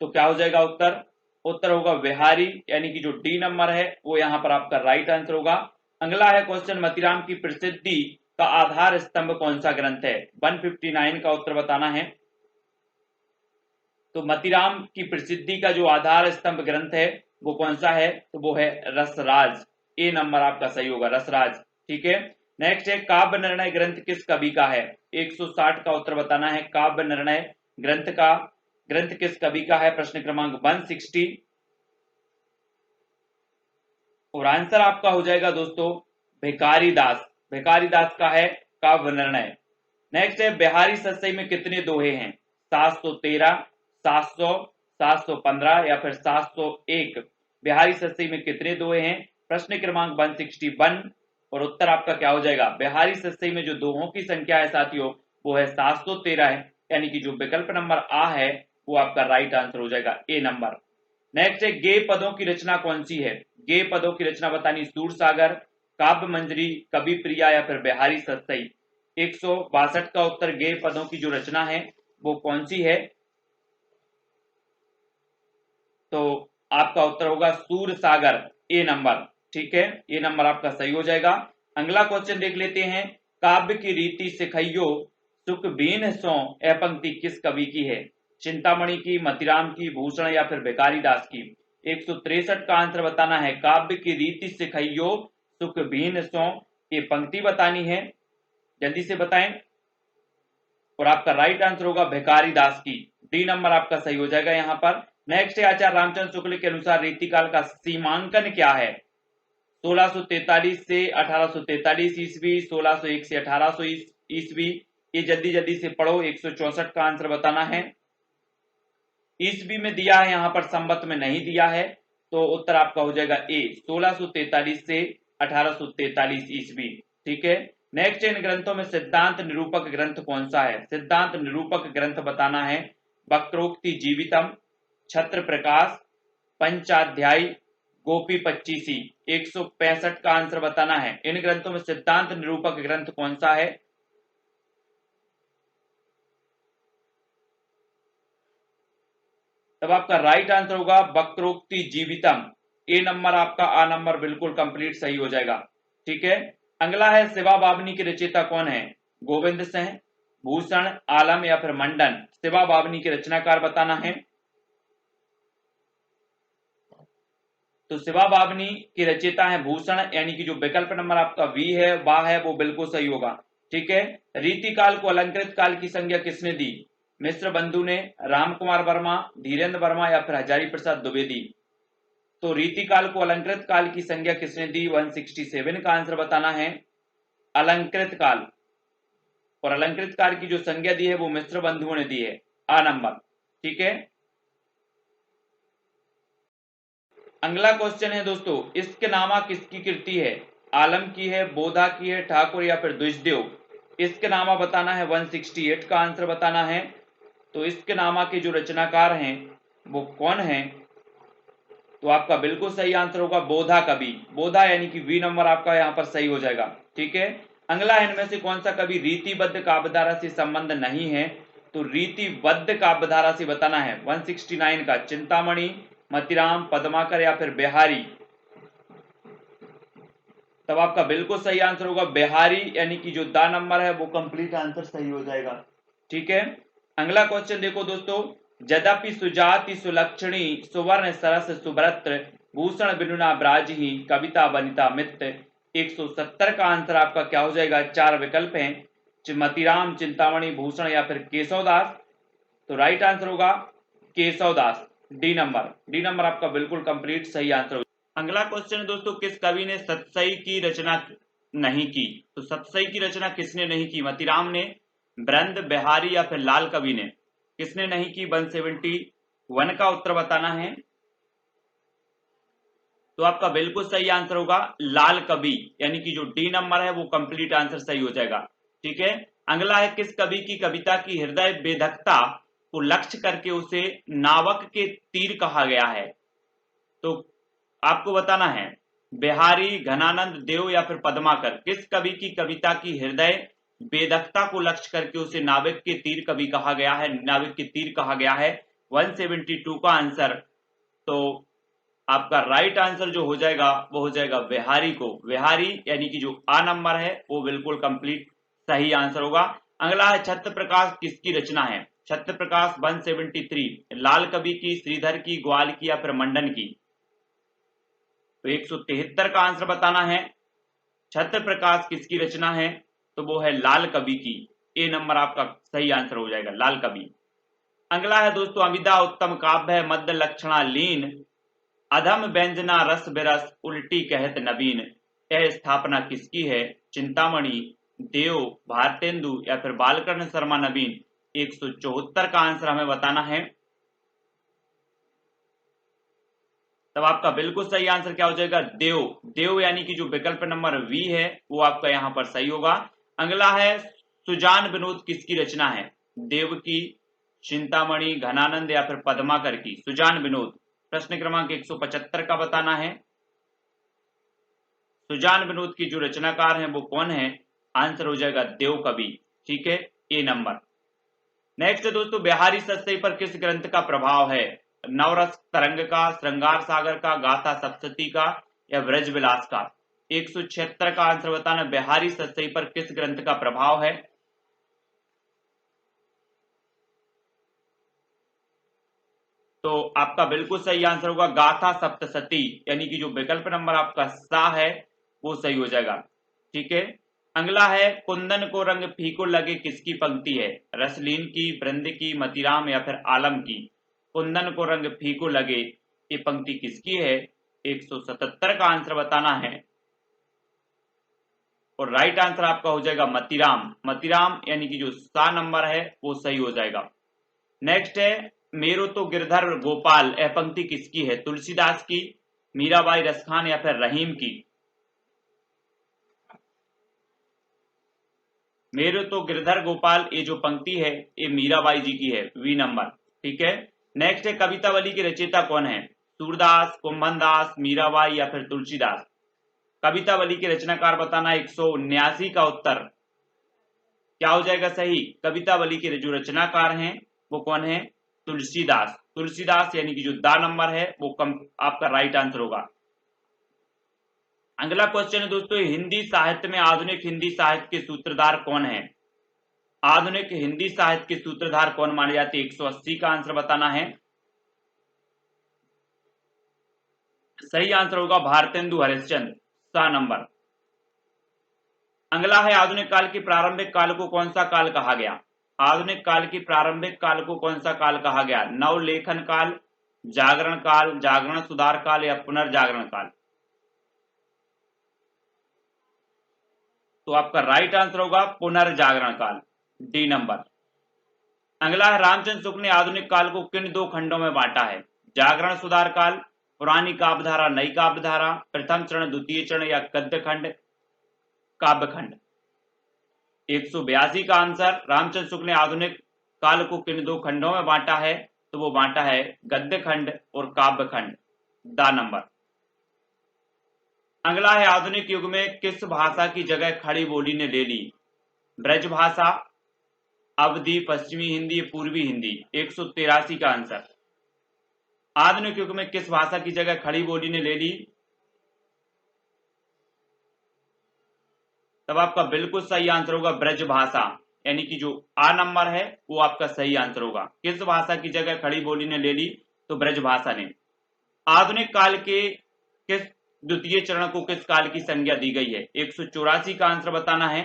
तो क्या हो जाएगा उत्तर? उत्तर होगा बिहारी, यानी कि जो डी नंबर है वो यहां पर आपका राइट आंसर होगा। अगला है क्वेश्चन, मतीराम की प्रसिद्धि का आधार स्तंभ कौन सा ग्रंथ है? 159 का उत्तर बताना है। तो मतीराम की प्रसिद्धि का जो आधार स्तंभ ग्रंथ है वो कौन सा है? तो वो है रसराज। ए नंबर आपका सही होगा, रसराज। ठीक है। नेक्स्ट है, काव्य निर्णय ग्रंथ किस कवि का है? 160 का उत्तर बताना है। काव्य निर्णय ग्रंथ किस कवि का है? प्रश्न क्रमांक 160, और आंसर आपका हो जाएगा दोस्तों भिखारी दास। भिखारी दास का है काव्य निर्णय। नेक्स्ट है बिहारी सतसई में कितने दोहे हैं? 713, 700, 715 या फिर 701। बिहारी सतसई में कितने दोहे हैं? प्रश्न क्रमांक 161 और उत्तर आपका क्या हो जाएगा? बिहारी सतसई में जो दोहों की संख्या है साथियों वो है 713 है, यानी कि जो विकल्प नंबर आ है वो आपका राइट आंसर हो जाएगा, ए नंबर। नेक्स्ट है गेय पदों की रचना कौन सी है? गेय पदों की रचना बतानी, सूरसागर, काव्य मंजरी, कवि प्रिया या फिर बिहारी सतसई। 162 का उत्तर गेय पदों की जो रचना है वो कौन सी है? तो आपका उत्तर होगा सूरसागर, ए नंबर। ठीक है, ये नंबर आपका सही हो जाएगा। अगला क्वेश्चन देख लेते हैं। काव्य की रीति सिखइयो सुख बीन सो यह पंक्ति किस कवि की है? चिंतामणि की, मतिराम की, भूषण या फिर भिखारी दास की। 163 का आंसर बताना है। काव्य की रीति सिखइयो सुख बीन सो, ये पंक्ति बतानी है, जल्दी से बताएं। और आपका राइट आंसर होगा भिखारी दास की, डी नंबर आपका सही हो जाएगा यहाँ पर। नेक्स्ट है आचार्य रामचंद्र शुक्ल के अनुसार रीतिकाल का सीमांकन क्या है? 1643 से 1843 ईस्वी, 1601 से 1800 ईस्वी। ये जल्दी जल्दी से पढ़ो। 164 का आंसर बताना है। ईस्वी में दिया है, यहाँ पर संवत में नहीं दिया है, तो उत्तर आपका हो जाएगा ए, 1643 से 1843 ईस्वी। ठीक है। नेक्स्ट इन ग्रंथों में सिद्धांत निरूपक ग्रंथ कौन सा है? सिद्धांत निरूपक ग्रंथ बताना है। वक्रोक्ति जीवितम, छत्र प्रकाश, पंचाध्यायी, गोपी पच्चीसी। 165 का आंसर बताना है। इन ग्रंथों में सिद्धांत निरूपक ग्रंथ कौन सा है? तब आपका राइट आंसर होगा वक्रोक्ति जीवितम, ए नंबर आपका, आ नंबर बिल्कुल कंप्लीट सही हो जाएगा। ठीक है। अगला है शिवा बावनी के रचयिता कौन है? गोविंद सिंह, भूषण, आलम या फिर मंडन। शिवा बावनी के रचनाकार बताना है। तो शिवा बावनी की रचयिता है भूषण, यानी कि जो विकल्प नंबर आपका वी है वाह है वो बिल्कुल सही होगा। ठीक है। रीतिकाल को अलंकृत काल की संज्ञा किसने दी? मिश्र बंधु ने, राम कुमार वर्मा, धीरेन्द्र वर्मा या फिर हजारी प्रसाद द्विवेदी। तो रीतिकाल को अलंकृत काल की संज्ञा किसने दी? 167 का आंसर बताना है अलंकृत काल। और अलंकृत काल की जो संज्ञा दी है वो मिश्र बंधुओं ने दी है, आ नंबर। ठीक है। अगला क्वेश्चन है दोस्तों, इश्क नामा किसकी कृति है? आलम की है, बोधा की है, ठाकुर या फिर द्विजदेव। इश्क नामा बताना है। 168 का आंसर बताना है। तो इश्क नामा के जो रचनाकार हैं वो कौन है? तो आपका बिल्कुल सही आंसर होगा बोधा कवि, बोधा, यानी कि वी नंबर आपका यहाँ पर सही हो जाएगा। ठीक है। अगला इनमें से कौन सा कवि रीतिबद्ध काव्यधारा से संबंध नहीं है? तो रीतिबद्ध काव्यधारा से बताना है। 169 का चिंतामणि, मतिराम, पद्माकर या फिर बिहारी। तब आपका बिल्कुल सही आंसर होगा बिहारी, यानी कि जो दा नंबर है वो कंप्लीट आंसर सही हो जाएगा। ठीक है। अगला क्वेश्चन देखो दोस्तों, यद्यपि सुजाति सुलक्षणी सुवर्ण सरस सुभ्रत्र भूषण बिनुना ब्राजही कविता वनिता मित्र। 170 का आंसर आपका क्या हो जाएगा? चार विकल्प हैं, मतिराम, चिंतामणि, भूषण या फिर केशवदास। तो राइट आंसर होगा Keshavdas, D number. D number आपका बिल्कुल कंप्लीट सही आंसर होगा। अगला क्वेश्चन है दोस्तों, किस कवि ने सतसई की रचना नहीं की? तो सतसई की रचना किसने नहीं की? मतिराम ने, ब्रंद, बिहारी या फिर लाल कवि ने। किसने नहीं की? 171 का उत्तर बताना है। तो आपका बिल्कुल सही आंसर होगा लाल कवि, यानी कि जो डी नंबर है वो कंप्लीट आंसर सही हो जाएगा। ठीक है। अगला है, किस कवि की कविता की हृदय वेधकता को लक्ष्य करके उसे नावक के तीर कहा गया है? तो आपको बताना है बिहारी, घनानंद, देव या फिर पद्माकर। किस कवि की कविता की हृदय वेधकता को लक्ष्य करके उसे नाविक के तीर कवि कहा गया है, नाविक के तीर कहा गया है? 172 का आंसर। तो आपका राइट आंसर जो हो जाएगा वो हो जाएगा बिहारी को, बिहारी, यानी कि जो आ नंबर है वो बिल्कुल कंप्लीट सही आंसर होगा। अगला है, छत्र प्रकाश किसकी रचना है? छत्र प्रकाश 173 लाल कवि की, श्रीधर की, ग्वाल की या फिर मंडन की। तो 173 का आंसर बताना है। छत्र प्रकाश किसकी रचना है? तो वो है लाल कवि की, ए नंबर आपका सही आंसर हो जाएगा, लाल कवि। अगला है दोस्तों, अविदा उत्तम काव्य है, मध्य लक्षणा लीन, अधम व्यंजना रस बिरस उल्टी कहत नवीन। यह स्थापना किसकी है? चिंतामणि, देव, भारतेंदु या फिर बालकृष्ण शर्मा नवीन। 174 का आंसर हमें बताना है। तब आपका बिल्कुल सही आंसर क्या हो जाएगा? देव। देव यानी कि जो विकल्प नंबर वी है वो आपका यहाँ पर सही होगा। अगला है सुजान विनोद किसकी रचना है? देव की, चिंतामणि, घनानंद या फिर पद्माकर की। सुजान विनोद प्रश्न क्रमांक 175 का बताना है। सुजान विनोद की जो रचनाकार हैं वो कौन है? आंसर हो जाएगा देव कवि। ठीक है, ए नंबर। नेक्स्ट दोस्तों, बिहारी सतसई पर किस ग्रंथ का प्रभाव है? नवरस तरंग का, श्रृंगार सागर का, गाथा सप्तशती का या ब्रज विलास का। 176 का आंसर बताना, बिहारी सतसई पर किस ग्रंथ का प्रभाव है? तो आपका बिल्कुल सही आंसर होगा गाथा सप्तशती, यानी कि जो विकल्प नंबर आपका सा है वो सही हो जाएगा। ठीक है, अगला है कुंदन को रंग फीको लगे किसकी पंक्ति है? रसलीन की, बृंद की, मतीराम या फिर आलम की। कुंदन को रंग फीको लगे ये पंक्ति किसकी है? 177 का आंसर बताना है और राइट आंसर आपका हो जाएगा मतीराम। मतीराम यानी कि जो सा नंबर है वो सही हो जाएगा। नेक्स्ट है मेरो तो गिरधर गोपाल, यह पंक्ति किसकी है? तुलसीदास की, मीराबाई, रसखान या फिर रहीम की। मेरो तो गिरधर गोपाल ये जो पंक्ति है ये मीराबाई जी की है, वी नंबर। ठीक है, नेक्स्ट है कवितावली के रचयिता कौन है? सूरदास, कुंभनदास, मीराबाई या फिर तुलसीदास। कवितावली के रचनाकार बताना। 179 का उत्तर क्या हो जाएगा सही? कवितावली के जो रचनाकार हैं वो कौन है? तुलसीदास। तुलसीदास यानी कि जो दा नंबर है वो आपका राइट आंसर होगा। अगला क्वेश्चन है दोस्तों, हिंदी साहित्य में आधुनिक हिंदी साहित्य के सूत्रधार कौन है? आधुनिक हिंदी साहित्य के सूत्रधार कौन माने जाते हैं? 180 का आंसर बताना है। सही आंसर होगा भारतेंदु हरिश्चंद्र, सा नंबर। अगला है आधुनिक काल के प्रारंभिक काल को कौन सा काल कहा गया? आधुनिक काल के प्रारंभिक काल को कौन सा काल कहा गया? नवलेखन काल, जागरण काल, जागरण सुधार काल या पुनर्जागरण काल। तो आपका राइट आंसर होगा पुनर्जागरण काल, डी नंबर। अगला है रामचंद्र शुक्ल ने आधुनिक काल को किन दो खंडों में बांटा है? जागरण सुधार काल, पुरानी काव्यधारा, नई काव्यधारा, प्रथम चरण, द्वितीय चरण या गद्य खंड, काव्य खंड। 182 का आंसर, रामचंद्र शुक्ल ने आधुनिक काल को किन दो खंडों में बांटा है? तो वो बांटा है गद्य खंड और काव्य खंड, दा नंबर। अगला है आधुनिक युग में किस भाषा की जगह खड़ी बोली ने ले ली? ब्रज भाषा, अवधी, पश्चिमी हिंदी, पूर्वी हिंदी। 183 का आंसर। आधुनिक युग में किस भाषा की जगह खड़ी बोली ने ले ली? तब आपका बिल्कुल सही आंसर होगा ब्रज भाषा, यानी कि जो आ नंबर है वो आपका सही आंसर होगा। किस भाषा की जगह खड़ी बोली ने ले ली? तो ब्रज भाषा ने। आधुनिक काल के किस द्वितीय चरण को किस काल की संज्ञा दी गई है? 184 का आंसर बताना है।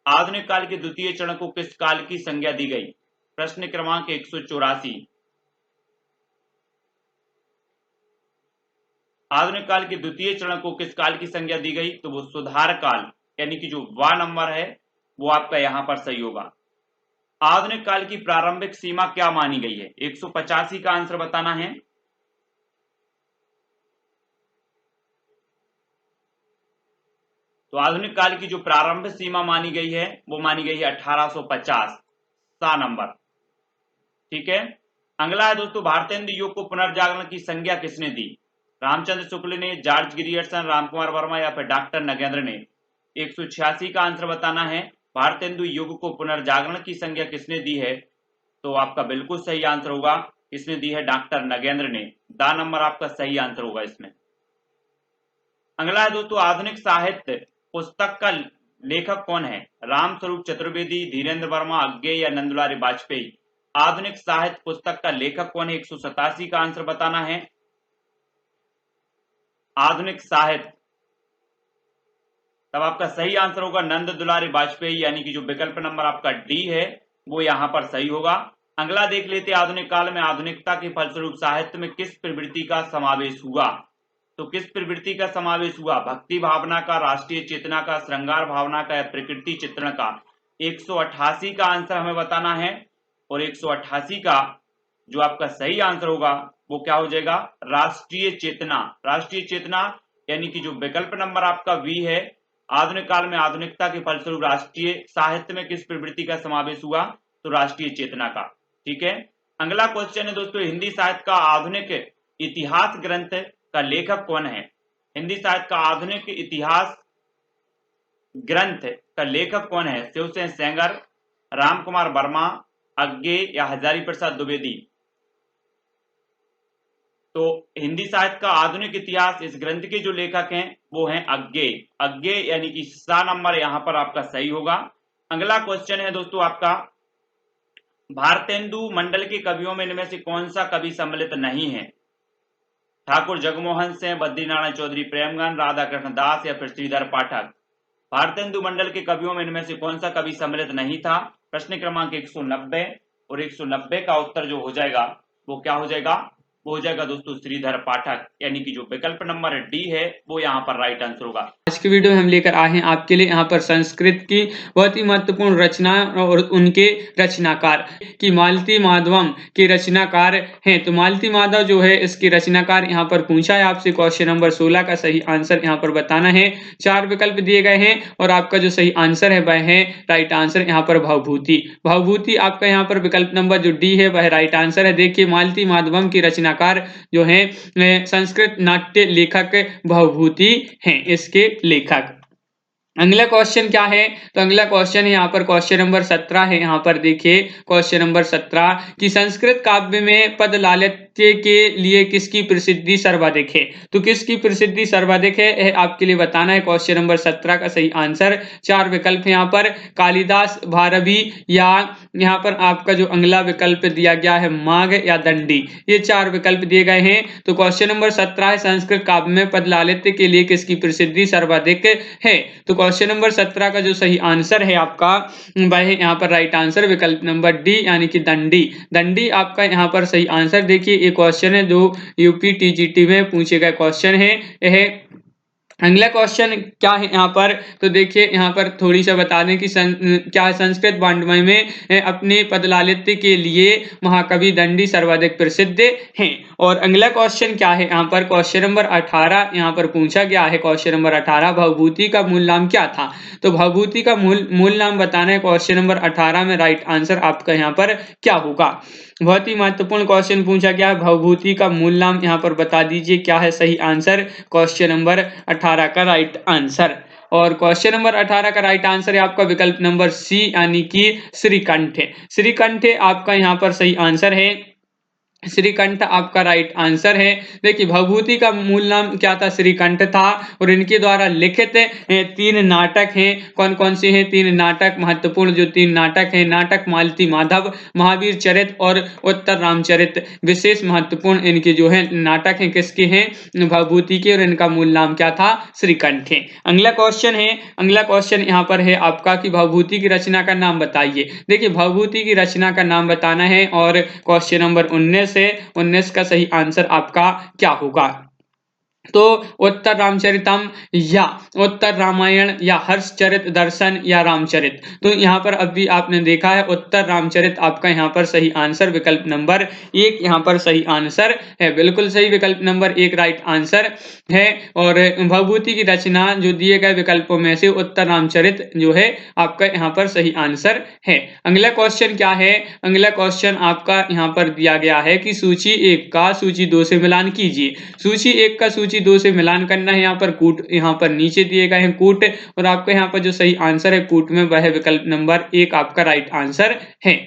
आधुनिक काल के द्वितीय चरण को किस काल की संज्ञा दी गई? प्रश्न क्रमांक 184। आधुनिक काल के द्वितीय चरण को किस काल की संज्ञा दी गई? तो वो सुधार काल, यानी कि जो वा नंबर है वो आपका यहां पर सही होगा। आधुनिक काल की प्रारंभिक सीमा क्या मानी गई है? 185 का आंसर बताना है। तो आधुनिक काल की जो प्रारंभिक सीमा मानी गई है वो मानी गई है 1850, सा नंबर। ठीक है, अगला है दोस्तों, भारतेंदु योग को पुनर्जागरण की संज्ञा किसने दी? रामचंद्र शुक्ल ने, जॉर्ज ग्रियर्सन, रामकुमार वर्मा या फिर डॉक्टर नगेंद्र ने। 186 का आंसर बताना है। भारतेंदु युग को पुनर्जागरण की संज्ञा किसने दी है? तो आपका बिल्कुल सही आंसर होगा, किसने दी है? डॉक्टर नगेंद्र ने, दा नंबर आपका सही आंसर होगा इसमें। अगला है दोस्तों, आधुनिक साहित्य पुस्तक का लेखक कौन है? रामस्वरूप चतुर्वेदी, धीरेन्द्र वर्मा, अज्ञे या नंदुलारी वाजपेयी। आधुनिक साहित्य पुस्तक का लेखक कौन है? 187 का आंसर बताना है। आधुनिक साहित्य, तब आपका सही आंसर होगा नंद दुलारी वाजपेयी, यानी कि जो विकल्प नंबर आपका डी है वो यहां पर सही होगा। अगला देख लेते हैं, आधुनिक काल में आधुनिकता के फलस्वरूप साहित्य में किस प्रवृत्ति का समावेश हुआ? तो किस प्रवृत्ति का समावेश हुआ? भक्ति भावना का, राष्ट्रीय चेतना का, श्रृंगार भावना का या प्रकृति चित्रण का? 188 का आंसर हमें बताना है और 188 का जो आपका सही आंसर होगा वो क्या हो जाएगा? राष्ट्रीय चेतना। राष्ट्रीय चेतना यानी कि जो विकल्प नंबर आपका बी है, आधुनिक काल में आधुनिकता के फलस्वरूप राष्ट्रीय साहित्य में किस प्रवृत्ति का समावेश हुआ? तो राष्ट्रीय चेतना का। ठीक है, अगला क्वेश्चन है दोस्तों, हिंदी साहित्य का आधुनिक इतिहास ग्रंथ का लेखक कौन है? हिंदी साहित्य का आधुनिक इतिहास ग्रंथ का लेखक कौन है? शिवसेन सेंगर, राम कुमार वर्मा, अज्ञे या हजारी प्रसाद द्विवेदी? तो हिंदी साहित्य का आधुनिक इतिहास इस ग्रंथ के जो लेखक हैं वो हैं अज्ञे। अज्ञे यानी कि सा नंबर यहां पर आपका सही होगा। अगला क्वेश्चन है दोस्तों आपका, भारतेंदु मंडल के कवियों में इनमें से कौन सा कवि सम्मिलित नहीं है? ठाकुर जगमोहन सिंह, बद्रीनारायण चौधरी, प्रेमगन, राधा कृष्ण दास या फिर श्रीधर पाठक? भारतेंदु मंडल के कवियों में इनमें से कौन सा कवि सम्मिलित नहीं था? प्रश्न क्रमांक 190 और 190 का उत्तर जो हो जाएगा वो क्या हो जाएगा? वो हो जाएगा दोस्तों श्रीधर पाठक, यानी कि जो विकल्प नंबर डी है वो यहाँ पर राइट आंसर होगा। आज की वीडियो में हम लेकर आए हैं आपके लिए यहाँ पर संस्कृत की बहुत ही महत्वपूर्ण रचना और उनके रचनाकार की मालती माधवम के रचनाकार हैं। तो मालती माधव जो है इसके रचनाकार यहाँ पर पूछा है आपसे। क्वेश्चन नंबर 16 का सही आंसर यहाँ पर बताना है। 4 विकल्प दिए गए हैं और आपका जो सही आंसर है वह है राइट आंसर यहाँ पर भवभूति। भवभूति आपका यहाँ पर विकल्प नंबर जो डी है वह राइट आंसर है। देखिए मालती माधवम की रचनाकार जो है संस्कृत नाट्य लेखक भवभूति हैं इसके लेखक। अगला क्वेश्चन क्या है? तो अगला क्वेश्चन है यहाँ पर क्वेश्चन नंबर 17 है। यहाँ पर देखिए क्वेश्चन नंबर 17 कि संस्कृत काव्य में पद लालित्य के लिए किसकी प्रसिद्धि सर्वाधिक है? तो किसकी प्रसिद्धि सर्वाधिक है आपके लिए बताना है। क्वेश्चन नंबर 17 का सही आंसर 4 विकल्प यहाँ पर कालिदास, भारवी या यहाँ पर आपका जो अगला विकल्प दिया गया है माघ या दंडी, ये 4 विकल्प दिए गए हैं। तो क्वेश्चन नंबर 17 है संस्कृत काव्य में पद लालित्य के लिए किसकी प्रसिद्धि सर्वाधिक है? तो क्वेश्चन नंबर 17 का जो सही आंसर है आपका वह है यहाँ पर राइट आंसर विकल्प नंबर डी यानी कि दंडी। दंडी आपका यहाँ पर सही आंसर। देखिए ये क्वेश्चन है जो यूपी टीजीटी में पूछे गए क्वेश्चन है यह। अगला क्वेश्चन क्या है यहाँ पर? तो देखिए यहाँ पर थोड़ी सा बता दें कि क्या संस्कृत वाङ्मय में अपने पद लालित्य के लिए महाकवि दंडी सर्वाधिक प्रसिद्ध हैं। और अगला क्वेश्चन क्या है यहाँ पर? क्वेश्चन नंबर 18 यहाँ पर पूछा गया है। क्वेश्चन नंबर 18 भवभूति का मूल नाम क्या था? तो भवभूति का मूल नाम बताना है। क्वेश्चन नंबर 18 में राइट आंसर आपका यहाँ पर क्या होगा? बहुत ही महत्वपूर्ण क्वेश्चन पूछा गया है। भवभूति का मूल नाम यहाँ पर बता दीजिए क्या है सही आंसर। क्वेश्चन नंबर 18 का राइट आंसर। और क्वेश्चन नंबर 18 का राइट आंसर है आपका विकल्प नंबर सी यानी कि श्रीकंठ। श्रीकंठ आपका यहाँ पर सही आंसर है। श्रीकंठ आपका राइट आंसर है। देखिए भवभूति का मूल नाम क्या था? श्रीकंठ था। और इनके द्वारा लिखित 3 नाटक हैं। कौन कौन से हैं 3 नाटक? महत्वपूर्ण जो 3 नाटक हैं, नाटक मालती माधव, महावीर चरित और उत्तर रामचरित। विशेष महत्वपूर्ण इनके जो है नाटक हैं किसके हैं? भवभूति के। और इनका मूल नाम क्या था? श्रीकंठ है। अगला क्वेश्चन है, अगला क्वेश्चन यहाँ पर है आपका कि भवभूति की रचना का नाम बताइए। देखिए भवभूति की रचना का नाम बताना है। और क्वेश्चन नंबर 19 का सही आंसर आपका क्या होगा? तो उत्तर रामचरितम या उत्तर रामायण या हर्षचरित दर्शन या रामचरित। तो यहाँ पर अभी आपने देखा है उत्तर रामचरित आपका यहाँ पर सही आंसर विकल्प नंबर 1 यहाँ पर सही आंसर है। बिल्कुल सही विकल्प नंबर 1 राइट आंसर है। और भवभूति की रचना जो दिए गए विकल्पों में से उत्तर रामचरित जो है आपका यहाँ पर सही आंसर है। अगला क्वेश्चन क्या है? अगला क्वेश्चन आपका यहाँ पर दिया गया है कि सूची 1 का सूची 2 से मिलान कीजिए। सूची 1 का सूची 2 से मिलान करना है। यहाँ पर कूट यहाँ पर नीचे दिए गए हैं कूट। और आपका यहाँ पर जो सही आंसर है कूट में वह विकल्प नंबर 1 आपका राइट आंसर है।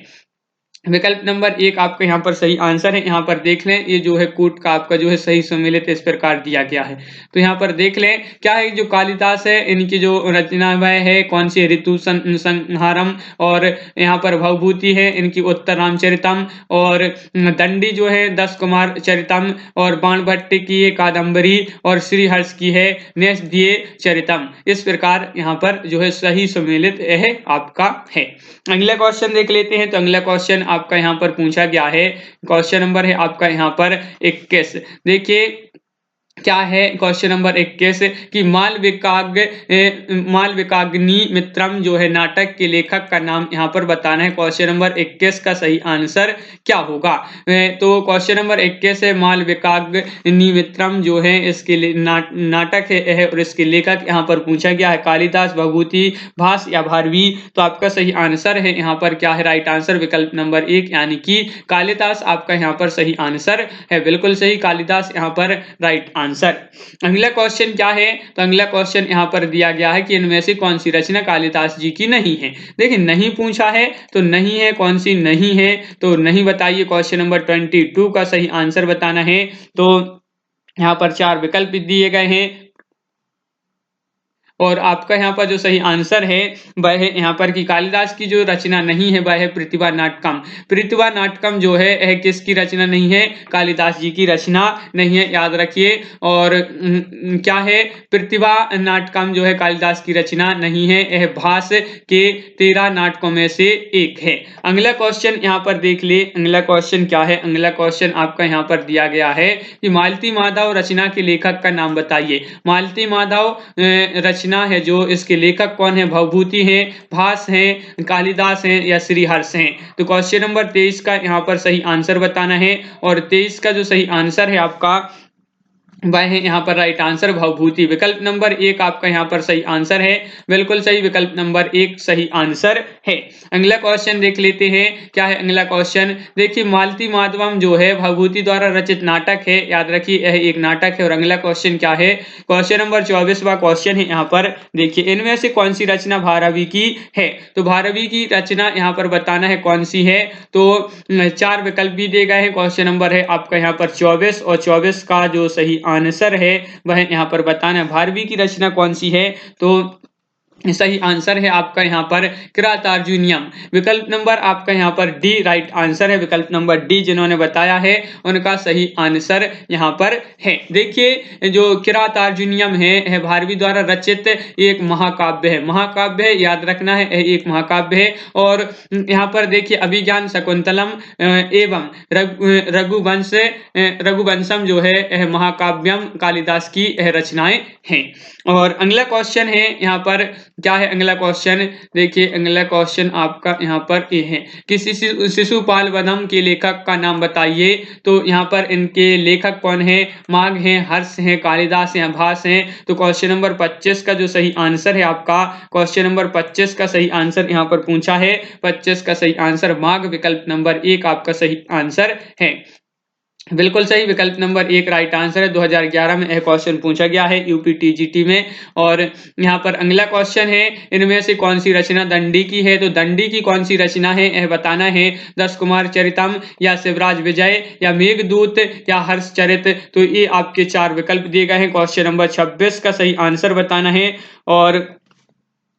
विकल्प नंबर 1 आपका यहाँ पर सही आंसर है। यहाँ पर देख लें ये जो है कूट का आपका जो है सही सम्मिलित इस प्रकार दिया गया है। तो यहाँ पर देख लें क्या है जो कालिदास है इनकी जो रचना वह है कौन सी? ऋतु संहारम। और यहाँ पर भवभूति है इनकी उत्तर रामचरितम। और दंडी जो है 10 कुमार चरितम। और बाणभट्ट की है कादम्बरी। और श्रीहर्ष की है नेस्दिये चरितम। इस प्रकार यहाँ पर जो है सही सम्मिलित यह आपका है। अगला क्वेश्चन देख लेते हैं। तो अगला क्वेश्चन आपका यहाँ पर पूछा गया है। क्वेश्चन नंबर है आपका यहाँ पर 21। देखिए क्या है क्वेश्चन नंबर 21 कि मालविकाग्नि मित्रम जो है नाटक के लेखक का नाम यहाँ पर बताना है। क्वेश्चन नंबर 21 का सही आंसर क्या होगा? तो क्वेश्चन नंबर 21 है मालविकाग्नि मित्रम जो है इसके नाटक है और इसके लेखक यहाँ पर पूछा गया है कालिदास, भभूति, भास या भारवी। तो आपका सही आंसर है यहाँ पर क्या है? राइट आंसर विकल्प नंबर 1 यानी कि कालिदास आपका यहाँ पर सही आंसर है। बिल्कुल सही, कालिदास यहाँ पर राइट आंसर। अगला क्वेश्चन क्या है? तो अगला क्वेश्चन यहाँ पर दिया गया है कि इनमें से कौन सी रचना कालिदास जी की नहीं है। देखिए नहीं पूछा है तो नहीं है, कौन सी नहीं है तो नहीं बताइए। क्वेश्चन नंबर 22 का सही आंसर बताना है। तो यहाँ पर 4 विकल्प दिए गए हैं और आपका यहाँ पर जो सही आंसर है वह है यहाँ पर कि कालिदास की जो रचना नहीं है वह है प्रतिभा नाटकम। प्रतिभा नाटकम जो है किसकी रचना नहीं है? कालिदास जी की रचना नहीं है, याद रखिए। और क्या है? प्रतिभा नाटकम जो है कालिदास की रचना नहीं है, यह भास के 13 नाटकों में से एक है। अगला क्वेश्चन यहाँ पर देख ले, अगला क्वेश्चन क्या है? अगला क्वेश्चन आपका यहाँ पर दिया गया है कि मालती माधव रचना के लेखक का नाम बताइए। मालती माधव रचना है जो इसके लेखक कौन है? भवभूति हैं, भास हैं, कालिदास हैं या श्रीहर्ष हैं। तो क्वेश्चन नंबर 23 का यहाँ पर सही आंसर बताना है और 23 का जो सही आंसर है आपका वह है यहाँ पर राइट आंसर भवभूति। विकल्प नंबर 1 आपका यहाँ पर सही आंसर है, बिल्कुल सही, विकल्प नंबर 1 सही आंसर है। अगला क्वेश्चन देख लेते हैं, क्या है अगला क्वेश्चन? देखिए मालती माधवम जो है भवभूति द्वारा रचित नाटक है, याद रखिए यह एक नाटक है। और अगला क्वेश्चन क्या है? क्वेश्चन नंबर 24वां क्वेश्चन है यहाँ पर। देखिए इनमें से कौन सी रचना भारवी की है? तो भारवी की रचना यहाँ पर बताना है कौन सी है। तो 4 विकल्प भी दिए गए हैं। क्वेश्चन नंबर है आपका यहाँ पर 24 और 24 का जो सही आंसर है वह यहाँ पर बताना है भारवी की रचना कौन सी है। तो सही आंसर है आपका यहाँ पर किरातार्जुनीयम। विकल्प नंबर आपका यहाँ पर डी राइट आंसर है। विकल्प नंबर डी जिन्होंने बताया है उनका सही आंसर यहाँ पर है। देखिए जो किरातार्जुनीयम है भारवी द्वारा रचित एक महाकाव्य है। महाकाव्य है, याद रखना है, एक महाकाव्य है। और यहाँ पर देखिए अभिज्ञान शकुंतलम एवं रघुवंशम जो है महाकाव्यम कालिदास की रचनाएं हैं। और अगला क्वेश्चन है यहाँ पर, क्या है अगला क्वेश्चन? देखिए अगला क्वेश्चन आपका यहाँ पर ये है कि शिशुपाल वधम के लेखक का नाम बताइए। तो यहाँ पर इनके लेखक कौन है? माघ हैं, हर्ष हैं, कालिदास हैं, भास हैं। तो क्वेश्चन नंबर 25 का जो सही आंसर है आपका, क्वेश्चन नंबर 25 का सही आंसर यहाँ पर पूछा है। 25 का सही आंसर माघ, विकल्प नंबर 1 आपका सही आंसर है। बिल्कुल सही, विकल्प नंबर 1 राइट आंसर है। 2011 में यह क्वेश्चन पूछा गया है यूपी टीजीटी में। और यहाँ पर अगला क्वेश्चन है इनमें से कौन सी रचना दंडी की है? तो दंडी की कौन सी रचना है यह बताना है। 10 कुमार चरितम या शिवराज विजय या मेघदूत या हर्षचरित। तो ये आपके 4 विकल्प दिए गए हैं। क्वेश्चन नंबर 26 का सही आंसर बताना है और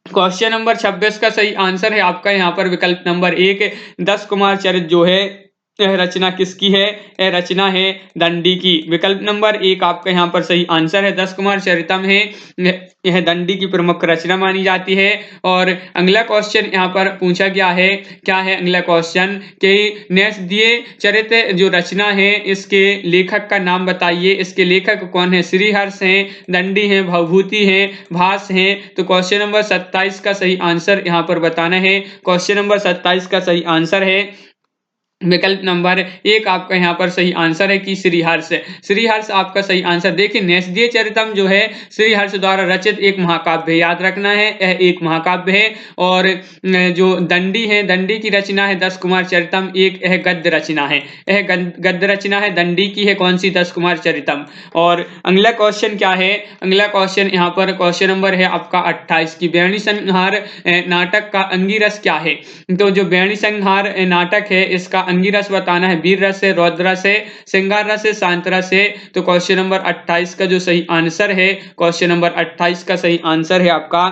क्वेश्चन नंबर 26 का सही आंसर है आपका यहाँ पर विकल्प नंबर 1 10 कुमार चरित जो है यह रचना किसकी है? यह रचना है दंडी की। विकल्प नंबर 1 आपका यहाँ पर सही आंसर है। 10 कुमार चरितम है, यह दंडी की प्रमुख रचना मानी जाती है। और अगला क्वेश्चन यहाँ पर पूछा गया है, क्या है अगला क्वेश्चन कि न्यासदीय चरित जो रचना है इसके लेखक का नाम बताइए। इसके लेखक कौन है? श्रीहर्ष हैं, दंडी हैं, भवभूति हैं, भास हैं। तो क्वेश्चन नंबर 27 का सही आंसर यहाँ पर बताना है। क्वेश्चन नंबर 27 का सही आंसर है विकल्प नंबर 1 आपका यहाँ पर सही आंसर है कि श्रीहर्ष। श्रीहर्ष आपका सही आंसर। देखिए न्यासदीय चरितम जो है श्रीहर्ष द्वारा रचित एक महाकाव्य है, याद रखना है यह एक महाकाव्य है। और जो दंडी है, दंडी की रचना है 10 कुमार चरितम, एक यह गद्य रचना है, यह गद्य रचना है दंडी की है। कौन सी? 10 कुमार चरितम। और अगला क्वेश्चन क्या है? अगला क्वेश्चन यहाँ पर क्वेश्चन नंबर है आपका 28 की बेणी संहार नाटक का अंगिरस क्या है? तो जो बेणी संहार नाटक है इसका अंगिरस बताना है। वीर रस है, रौद्र रस है, श्रृंगार रस है, शांत रस है। तो क्वेश्चन नंबर 28 का जो सही आंसर है, क्वेश्चन नंबर 28 का सही आंसर है आपका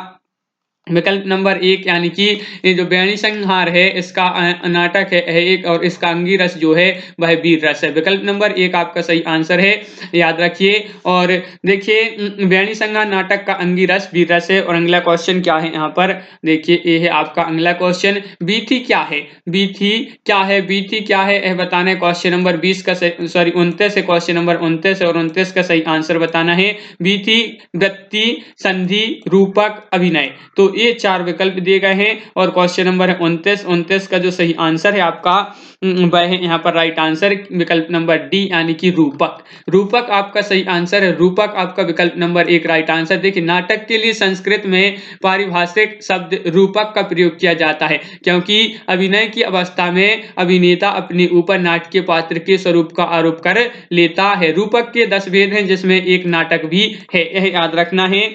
विकल्प नंबर 1 यानी कि ये जो बेणी संहार है इसका नाटक है एक, और इसका अंगी-रस जो है वह वीर रस है। विकल्प नंबर 1 आपका सही आंसर है, याद रखिए। और देखिए बेणी संहार नाटक का अंगी-रस वीर रस है। और अगला क्वेश्चन क्या है यहाँ पर, देखिए ये है आपका अगला क्वेश्चन, बीथी क्या है? बीथी क्या है? बीथी क्या है यह बताना है। क्वेश्चन नंबर 20 का 29 है, क्वेश्चन नंबर 29 और 29 का सही आंसर बताना है। बीथी वृत्ति, संधि, रूपक, अभिनय। तो ये 4 विकल्प दिए गए हैं। और क्वेश्चन नंबर है 29 का जो सही आंसर है आपका वह है यहाँ पर राइट आंसर विकल्प नंबर डी यानी कि रूपक। रूपक आपका सही आंसर है। रूपक आपका विकल्प नंबर 1 राइट आंसर। देखिए नाटक के लिए संस्कृत में पारिभाषिक शब्द रूपक का प्रयोग किया जाता है, क्योंकि अभिनय की अवस्था में अभिनेता अपने ऊपर नाटकीय पात्र के स्वरूप का आरोप कर लेता है। रूपक के 10 भेद हैं जिसमें एक नाटक भी है, यह याद रखना है।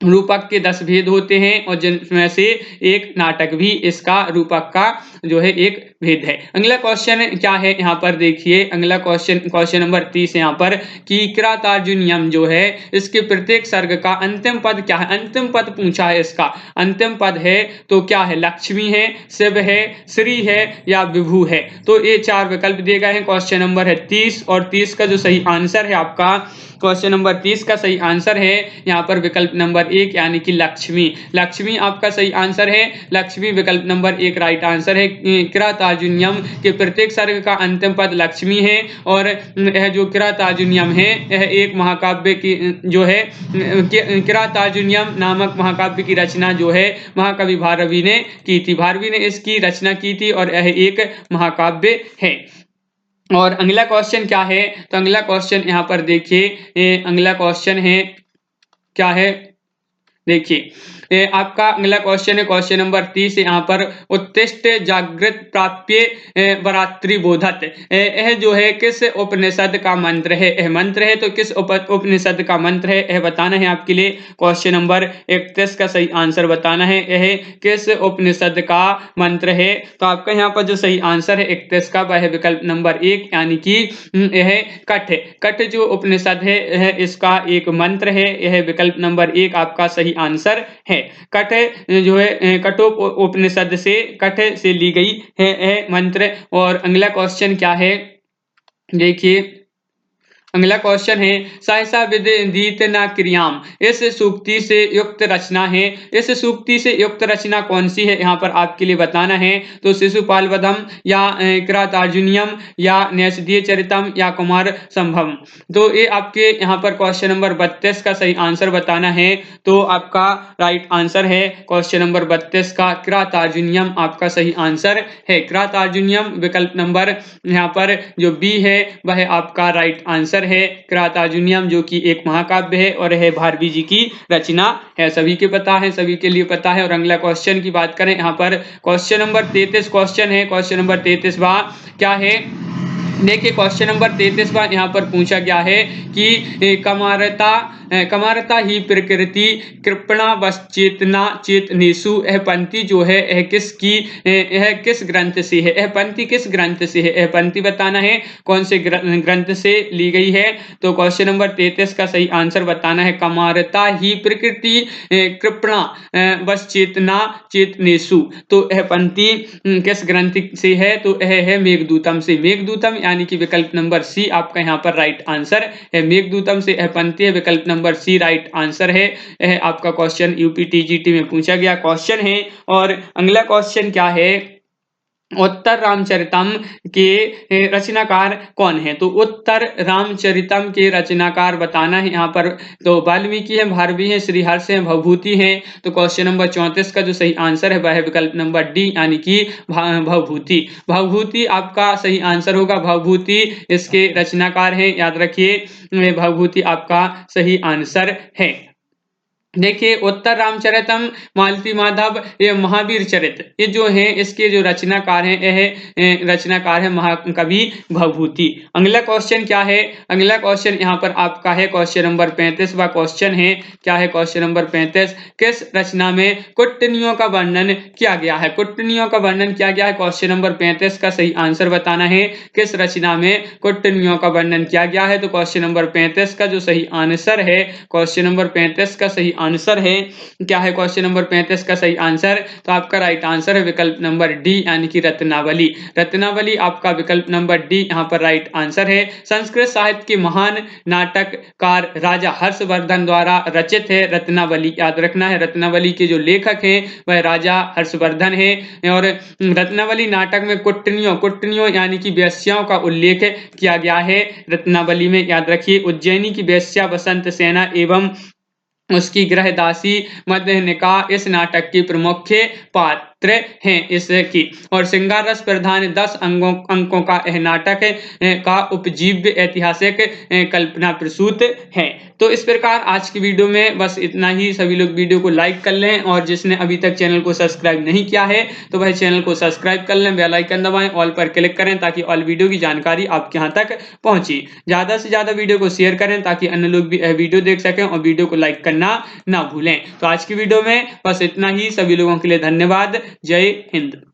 रूपक के 10 भेद होते हैं और जिनमें से एक नाटक भी इसका रूपक का जो है एक भेद है। अगला क्वेश्चन क्या है यहाँ पर, देखिए अगला क्वेश्चन नंबर 30 यहाँ पर कि किरातार्जुनीयम जो है इसके प्रत्येक सर्ग का अंतिम पद क्या है? अंतिम पद पूछा है, इसका अंतिम पद है तो क्या है? लक्ष्मी है, शिव है, श्री है या विभु है। तो ये 4 विकल्प दिए गए हैं। क्वेश्चन नंबर है 30 और 30 का जो सही आंसर है आपका, क्वेश्चन नंबर 30 का सही आंसर है यहाँ पर विकल्प नंबर 1 यानी कि लक्ष्मी। लक्ष्मी आपका सही आंसर है। लक्ष्मी विकल्प नंबर 1 राइट आंसर है। किरातार्जुनीयम के प्रत्येक सर्ग का अंतिम पद लक्ष्मी है। और यह जो किरातार्जुनीयम है यह एक महाकाव्य की जो है किरातार्जुनीयम नामक महाकाव्य की रचना जो है महाकवि भारवी ने की थी। भारवी ने इसकी रचना की थी और यह एक महाकाव्य है। और अगला क्वेश्चन क्या है, तो अगला क्वेश्चन यहाँ पर देखिए अगला क्वेश्चन है क्या है, देखिए आपका अगला क्वेश्चन है क्वेश्चन नंबर 30 यहाँ पर उत्तिष्ठ जागृत प्राप्य वरात्रि बोधत। यह जो है किस उपनिषद का मंत्र है? यह मंत्र है तो किस उपनिषद का मंत्र है यह बताना है आपके लिए। क्वेश्चन नंबर 31 का सही आंसर बताना है, यह किस उपनिषद का मंत्र है। तो आपका यहाँ पर जो सही आंसर है 31 का वह विकल्प नंबर 1 यानी कि यह कठ है। कठ जो उपनिषद है यह इसका एक मंत्र है, यह विकल्प नंबर 1 आपका सही आंसर है। कठ जो है कठोपनिषद से कठ से ली गई है मंत्र। और अगला क्वेश्चन क्या है, देखिए अगला क्वेश्चन है सहसा विदित न क्रियाम, इस सूक्ति से युक्त रचना है। इस सूक्ति से युक्त रचना कौन सी है यहाँ पर आपके लिए बताना है। तो शिशुपाल वधम या किरातार्जुनीयम या न्यासदीय चरितम या कुमार संभवम। तो ये आपके यहाँ पर क्वेश्चन नंबर 32 का सही आंसर बताना है। तो आपका राइट आंसर है क्वेश्चन नंबर 32 का किरातार्जुनीयम आपका सही आंसर है। किरातार्जुनीयम विकल्प नंबर यहाँ पर जो बी है वह आपका राइट आंसर है। किरातार्जुनीयम जो कि एक महाकाव्य है और यह भारवी जी की रचना है। सभी के पता है, सभी के लिए पता है। और अगला क्वेश्चन की बात करें यहाँ पर क्वेश्चन नंबर 33 क्वेश्चन है। क्वेश्चन नंबर 33 क्या है, देखिए क्वेश्चन नंबर 33 यहाँ पर पूछा गया है कि कमारता ही प्रकृति कृपणा वश चेतना चेतनेसु। यह पंक्ति जो है यह किस ग्रंथ से है? यह पंक्ति किस ग्रंथ से है? यह पंक्ति बताना है कौन से ग्रंथ से ली गई है। तो क्वेश्चन नंबर 33 का सही आंसर बताना है कमारता ही प्रकृति कृपणा वश चेतना चेतनेसु। तो यह पंक्ति किस ग्रंथ से है? तो यह है मेघदूतम से। मेघदूतम यानी कि विकल्प नंबर सी आपका यहाँ पर राइट आंसर है। मेघदूतम से यह पंक्ति है, विकल्प नंबर सी राइट आंसर है। यह आपका क्वेश्चन यूपीटीजीटी में पूछा गया क्वेश्चन है। और अगला क्वेश्चन क्या है, उत्तर रामचरितम के रचनाकार कौन है? तो उत्तर रामचरितम के रचनाकार बताना है यहाँ पर। तो वाल्मीकि है, भारवी है, श्रीहर्ष है, भवभूति है। तो क्वेश्चन नंबर 34 का जो सही आंसर है वह है विकल्प नंबर डी यानी कि भवभूति। भवभूति आपका सही आंसर होगा। भवभूति इसके रचनाकार हैं, याद रखिए भवभूति आपका सही आंसर है। देखिए उत्तर रामचरितम, मालती माधव, ये महावीर चरित, ये जो है इसके जो रचनाकार हैं यह रचनाकार है महाकवि भवभूति। अगला क्वेश्चन क्या है, अगला क्वेश्चन यहाँ पर आपका है क्वेश्चन नंबर 35वां क्वेश्चन है। क्या है क्वेश्चन नंबर 35, किस रचना में कुटनियों का वर्णन किया गया है? कुटनियों का वर्णन किया गया है। क्वेश्चन नंबर 35 का सही आंसर बताना है किस रचना में कुटनियों का वर्णन किया गया है। तो क्वेश्चन नंबर 35 का जो सही आंसर है, क्वेश्चन नंबर 35 का सही आंसर है क्या है क्वेश्चन नंबर 35 का सही आंसर? तो आपका राइट आंसर है विकल्प नंबर डी यानी कि रत्नावली। रत्नावली आपका विकल्प नंबर डी यहाँ पर राइट आंसर है। संस्कृत साहित्य के महान नाटककार राजा हर्षवर्धन द्वारा रचित है रत्नावली। याद रखना है रत्नावली के जो लेखक हैं वह राजा हर्षवर्धन है। और रत्नावली नाटक में कुटनियों यानी कि वेश्याओं का उल्लेख किया गया है रत्नावली में। याद रखिए उज्जैनी की वेश्या बसंत सेना एवं उसकी गृहदासी मदनिका इस नाटक की प्रमुख पात्र हैं इसकी। और श्रृंगार रस प्रधान 10 अंकों का यह नाटक का उपजीव्य ऐतिहासिक कल्पना प्रसूत है। तो इस प्रकार आज की वीडियो में बस इतना ही। सभी लोग वीडियो को लाइक कर लें और जिसने अभी तक चैनल को सब्सक्राइब नहीं किया है तो वह चैनल को सब्सक्राइब कर लें, बेल आइकन दबाएं, ऑल पर क्लिक करें ताकि ऑल वीडियो की जानकारी आपके यहाँ तक पहुंचे। ज्यादा से ज्यादा वीडियो को शेयर करें ताकि अन्य लोग भी वीडियो देख सकें और वीडियो को लाइक करना ना भूलें। तो आज की वीडियो में बस इतना ही। सभी लोगों के लिए धन्यवाद। जय हिंद।